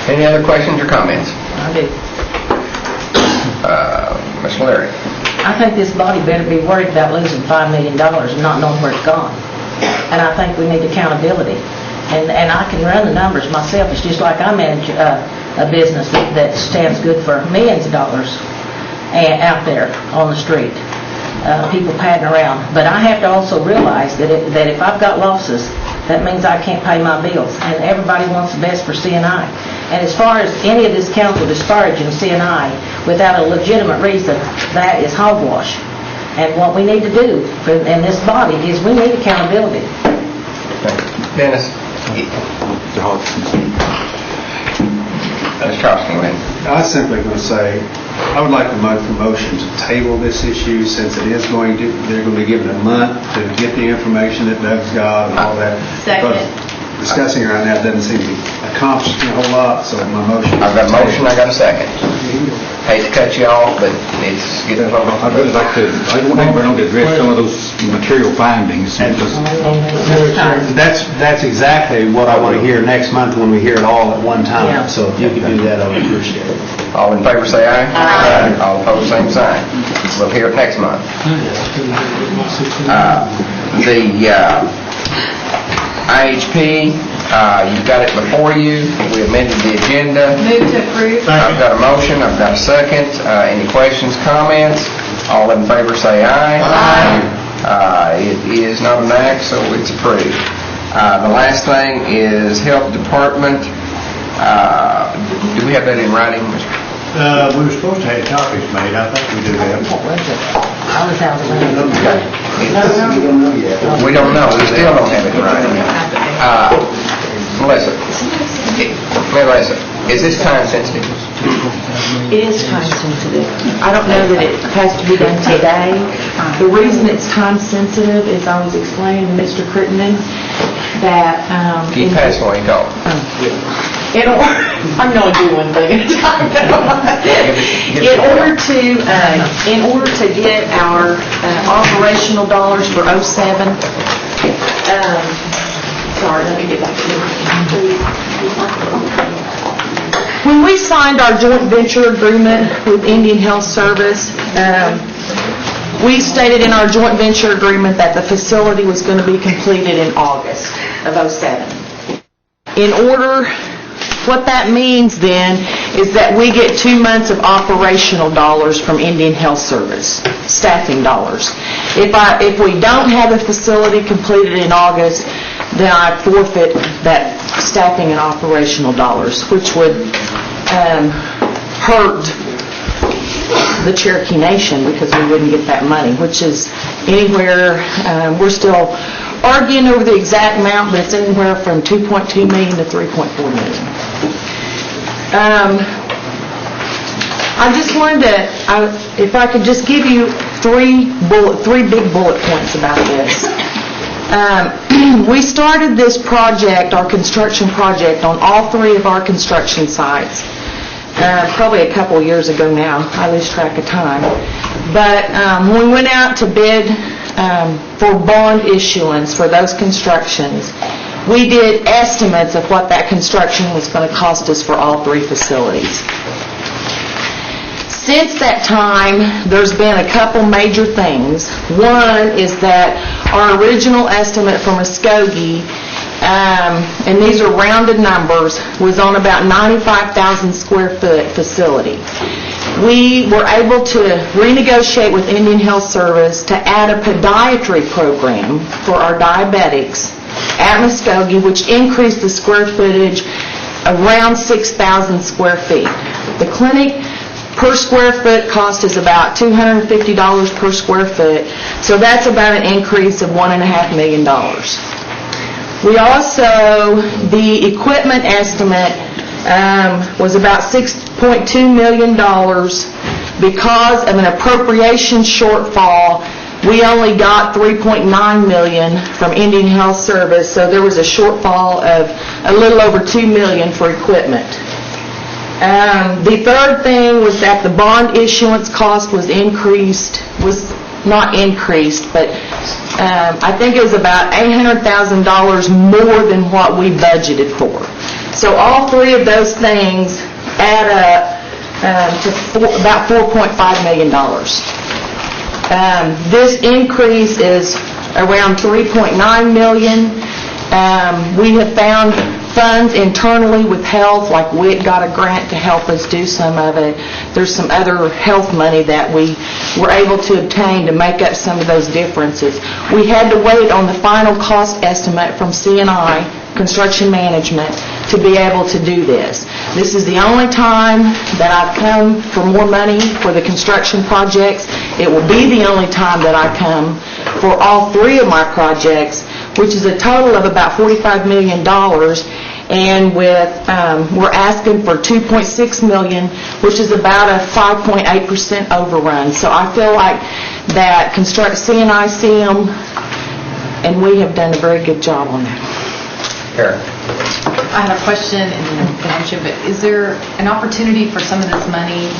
Speaker 1: Any other questions or comments?
Speaker 7: I do.
Speaker 1: Ms. Larry?
Speaker 7: I think this body better be worried about losing $5 million and not knowing where it's gone. And I think we need accountability. And I can run the numbers myself. It's just like I manage a business that stands good for millions of dollars out there on the street. People padding around. But I have to also realize that if I've got losses, that means I can't pay my bills. And everybody wants the best for CNI. And as far as any of this council disparaging CNI without a legitimate reason, that is hogwash. And what we need to do in this body is we need accountability.
Speaker 1: Dennis? Ms. Charleston,
Speaker 18: I was simply going to say, I would like to make the motion to table this issue since it is going to, they're going to be given a month to get the information that Doug's got and all that.
Speaker 17: Second.
Speaker 18: Because discussing it right now doesn't seem to be accomplishing a whole lot, so my motion.
Speaker 1: I've got a motion, I got a second. Hate to cut you off, but it's getting a little...
Speaker 5: I'd really like to, I think we're going to address some of those material findings.
Speaker 18: That's exactly what I want to hear next month when we hear it all at one time. So if you could do that, I would appreciate it.
Speaker 1: All in favor say aye. Aye. All opposed, same sign. We'll hear it next month. IHP, you've got it before you. We amended the agenda.
Speaker 17: Move to approve.
Speaker 1: I've got a motion, I've got a second. Any questions, comments? All in favor say aye. Aye. It is not an act, so it's approved. The last thing is Health Department. Do we have that in writing, Mr.?
Speaker 14: We were supposed to have copies made. I think we do have.
Speaker 1: We don't know. We still don't have it in writing. Melissa, is this time sensitive?
Speaker 13: It is time sensitive. I don't know that it has to be done today. The reason it's time sensitive is I was explaining to Mr. Crittenden that...
Speaker 1: Keep passing while you talk.
Speaker 13: I'm going to do one thing at a time. In order to get our operational dollars for 07, sorry, let me get back to it. When we signed our joint venture agreement with Indian Health Service, we stated in our joint venture agreement that the facility was going to be completed in August of 07. What that means then is that we get 2 months of operational dollars from Indian Health Service, staffing dollars. If we don't have a facility completed in August, then I forfeit that staffing and operational dollars, which would hurt the Cherokee Nation because we wouldn't get that money, which is anywhere, we're still arguing over the exact amount, but it's anywhere from $2.2 million to $3.4 million. I just wanted to, if I could just give you three big bullet points about this. We started this project, our construction project, on all 3 of our construction sites, probably a couple years ago now. I lose track of time. But when we went out to bid for bond issuance for those constructions, we did estimates of what that construction was going to cost us for all 3 facilities. Since that time, there's been a couple major things. One is that our original estimate for Muskogee, and these are rounded numbers, was on about 95,000 square foot facility. We were able to renegotiate with Indian Health Service to add a podiatry program for our diabetics at Muskogee, which increased the square footage around 6,000 square feet. The clinic per square foot cost is about $250 per square foot, so that's about an increase of $1.5 million. We also, the equipment estimate was about $6.2 million because of an appropriation shortfall We only got $3.9 million from Indian Health Service, so there was a shortfall of a little over $2 million for equipment. The third thing was that the bond issuance cost was not increased, but I think it was about $800,000 more than what we budgeted for. So all three of those things add up to about $4.5 million. This increase is around $3.9 million. We have found funds internally with health, like WIC got a grant to help us do some of it. There's some other health money that we were able to obtain to make up some of those differences. We had to wait on the final cost estimate from C&I, Construction Management, to be able to do this. This is the only time that I've come for more money for the construction projects. It will be the only time that I come for all three of my projects, which is a total of about $45 million, and we're asking for $2.6 million, which is about a 5.8% overrun. So I feel like that C&I see them, and we have done a very good job on that.
Speaker 1: Karen.
Speaker 17: I have a question and then a bunch of it. Is there an opportunity for some of this money?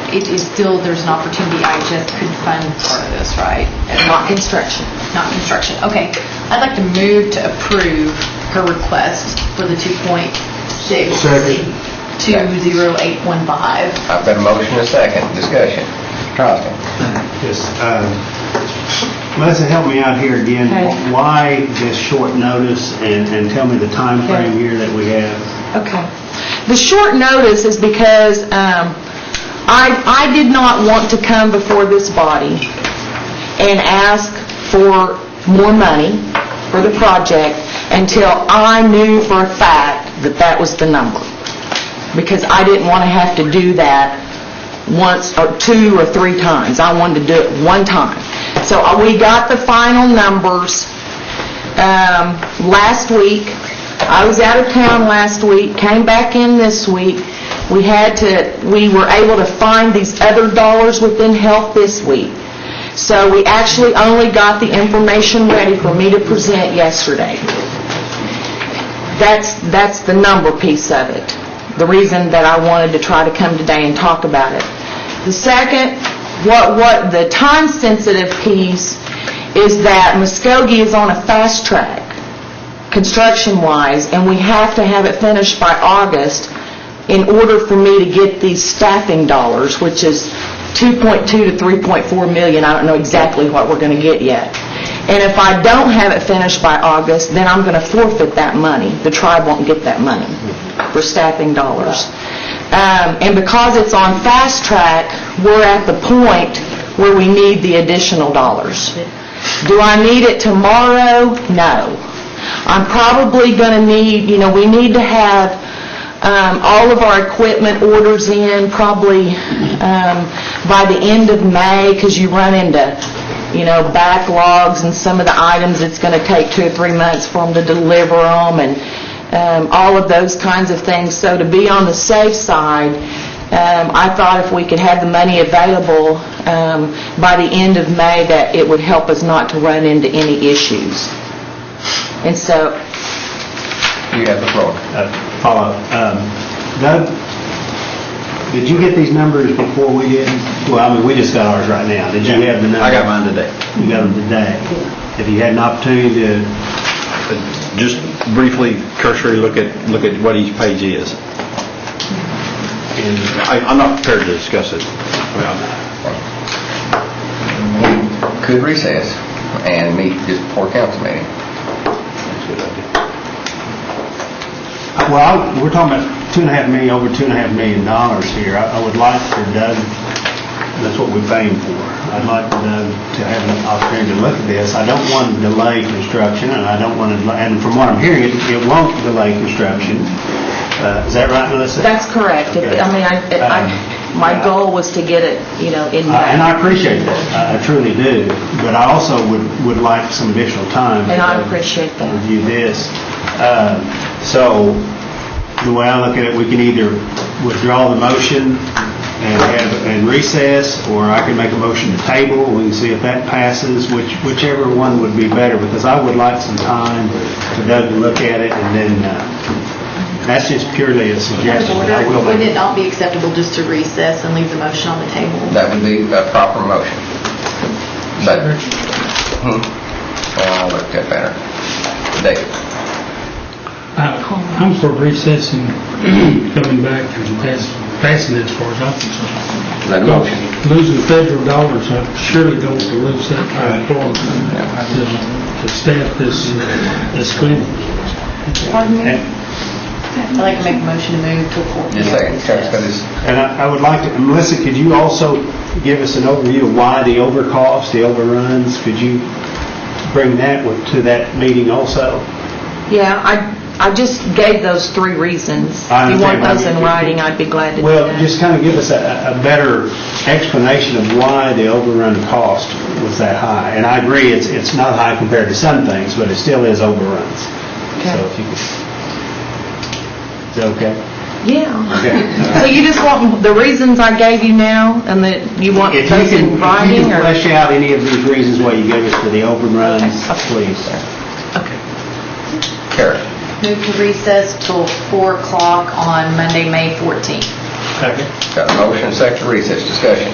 Speaker 17: There's an opportunity IHS could fund part of this, right?
Speaker 13: Not construction.
Speaker 17: Not construction. Okay. I'd like to move to approve her request for the 2.620,815.
Speaker 1: I've got a motion and a second. Discussion. Charleston.
Speaker 18: Yes. Melissa, help me out here again.
Speaker 13: Okay.
Speaker 18: Why this short notice, and tell me the time frame here that we have?
Speaker 13: Okay. The short notice is because I did not want to come before this body and ask for more money for the project until I knew for a fact that that was the number. Because I didn't want to have to do that once or two or three times. I wanted to do it one time. So we got the final numbers last week. I was out of town last week, came back in this week. We were able to find these other dollars within health this week. So we actually only got the information ready for me to present yesterday. That's the number piece of it. The reason that I wanted to try to come today and talk about it. The second, what the time-sensitive piece is that Muskogee is on a fast track, construction-wise, and we have to have it finished by August in order for me to get these staffing dollars, which is 2.2 to 3.4 million. I don't know exactly what we're going to get yet. And if I don't have it finished by August, then I'm going to forfeit that money. The tribe won't get that money for staffing dollars. And because it's on fast track, we're at the point where we need the additional dollars. Do I need it tomorrow? No. I'm probably going to need, we need to have all of our equipment orders in probably by the end of May, because you run into, backlogs and some of the items. It's going to take 2 or 3 months for them to deliver them and all of those kinds of things. So to be on the safe side, I thought if we could have the money available by the end of May, that it would help us not to run into any issues. And so...
Speaker 1: You have the floor.
Speaker 18: Follow up. Doug, did you get these numbers before we did? Well, we just got ours right now. Did you have the numbers?
Speaker 10: I got mine today.
Speaker 18: You got them today. Have you had an opportunity to...
Speaker 10: Just briefly, cursory look at what each page is. I'm not prepared to discuss it.
Speaker 1: We could recess and meet just before council meeting.
Speaker 18: Well, we're talking about over $2.5 million here. I would like for Doug, that's what we're paying for. I'd like for Doug to have an opportunity to look at this. I don't want to delay construction, and and from what I'm hearing, it won't delay construction. Is that right, Melissa?
Speaker 13: That's correct.
Speaker 18: Okay.
Speaker 13: My goal was to get it, in May.
Speaker 18: And I appreciate that. I truly do. But I also would like some additional time.
Speaker 13: And I appreciate that.
Speaker 18: Review this. So the way I look at it, we can either withdraw the motion and recess, or I can make a motion to table, we can see if that passes, whichever one would be better, because I would like some time for Doug to look at it, and then, that's just purely a suggestion. but I will
Speaker 17: Would
Speaker 18: make
Speaker 17: it not be acceptable just to recess and leave the motion on the table?
Speaker 1: That would be a proper motion. But, I'll look at better. David?
Speaker 16: I'm for recessing, coming back and passing it as far as I'm concerned.
Speaker 1: That motion.
Speaker 16: Losing federal dollars, I surely don't want to lose that kind of form to staff this clinic.
Speaker 17: Pardon me? I'd like to make a motion to move to a full.
Speaker 1: Just a second, Terrence, got his...
Speaker 18: And I would like to, Melissa, could you also give us an overview of why the overcost, the overruns? Could you bring that to that meeting also?
Speaker 13: Yeah, I just gave those 3 reasons.
Speaker 18: I
Speaker 13: If you want
Speaker 18: understand.
Speaker 13: those in writing, I'd be glad to do
Speaker 18: Well,
Speaker 13: that.
Speaker 18: just kind of give us a better explanation of why the overrun cost was that high. And I agree, it's not high compared to some things, but it still is overruns.
Speaker 13: Okay.
Speaker 18: So if you could, is that okay?
Speaker 13: Yeah.
Speaker 18: Okay.
Speaker 13: So you just want the reasons I gave you now, and that you want
Speaker 18: If
Speaker 13: those
Speaker 18: you
Speaker 13: in
Speaker 18: can
Speaker 13: writing, or?
Speaker 18: flesh out any of these reasons why you gave us for the overruns, please.
Speaker 1: Karen?
Speaker 17: Move to recess till 4 o'clock on Monday, May 14th.
Speaker 18: Second.
Speaker 1: Got a motion, second to recess, discussion.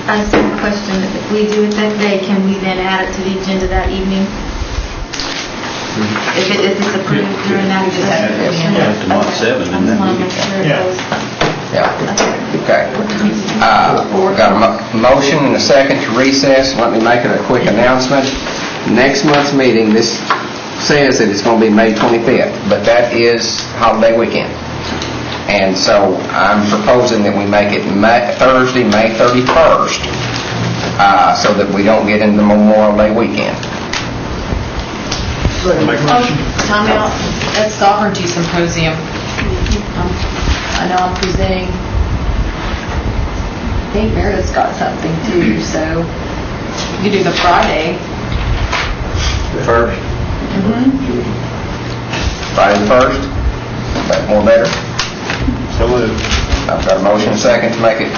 Speaker 15: I just have a question. If we do it that day, can we then add it to the agenda that evening? If it's approved during that, we just have to put it in.
Speaker 12: Yeah, to March 7,
Speaker 15: I just want to make sure it goes.
Speaker 1: Yeah, okay. Got a motion and a second to recess. Let me make it a quick announcement. Next month's meeting, this says that it's going to be May 25th, but that is holiday weekend. And so I'm proposing that we make it Thursday, May 31st, so that we don't get into Memorial Day weekend.
Speaker 17: Time out at Sovereignty Symposium. I know I'm presenting. I think Meredith's got something too, so you could do the Friday.
Speaker 1: The first? Friday the 1st? Is that more better?
Speaker 18: So moved.
Speaker 1: I've got a motion and a second to make it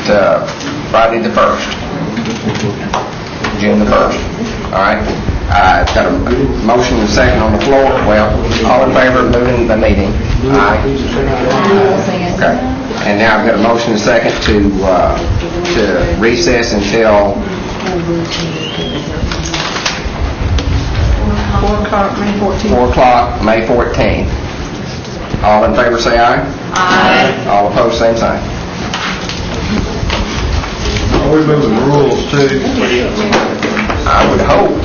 Speaker 1: Friday the 1st. June the 1st. All right? I've got a motion and a second on the floor. Well, all in favor of moving the meeting? Aye. Okay. And now I've got a motion and a second to recess until
Speaker 17: 4 o'clock, May 14th.
Speaker 1: 4 o'clock, May 14th. All in favor say aye.
Speaker 17: Aye.
Speaker 1: All opposed, same sign.
Speaker 14: Are we moving rules too?
Speaker 1: I would hope.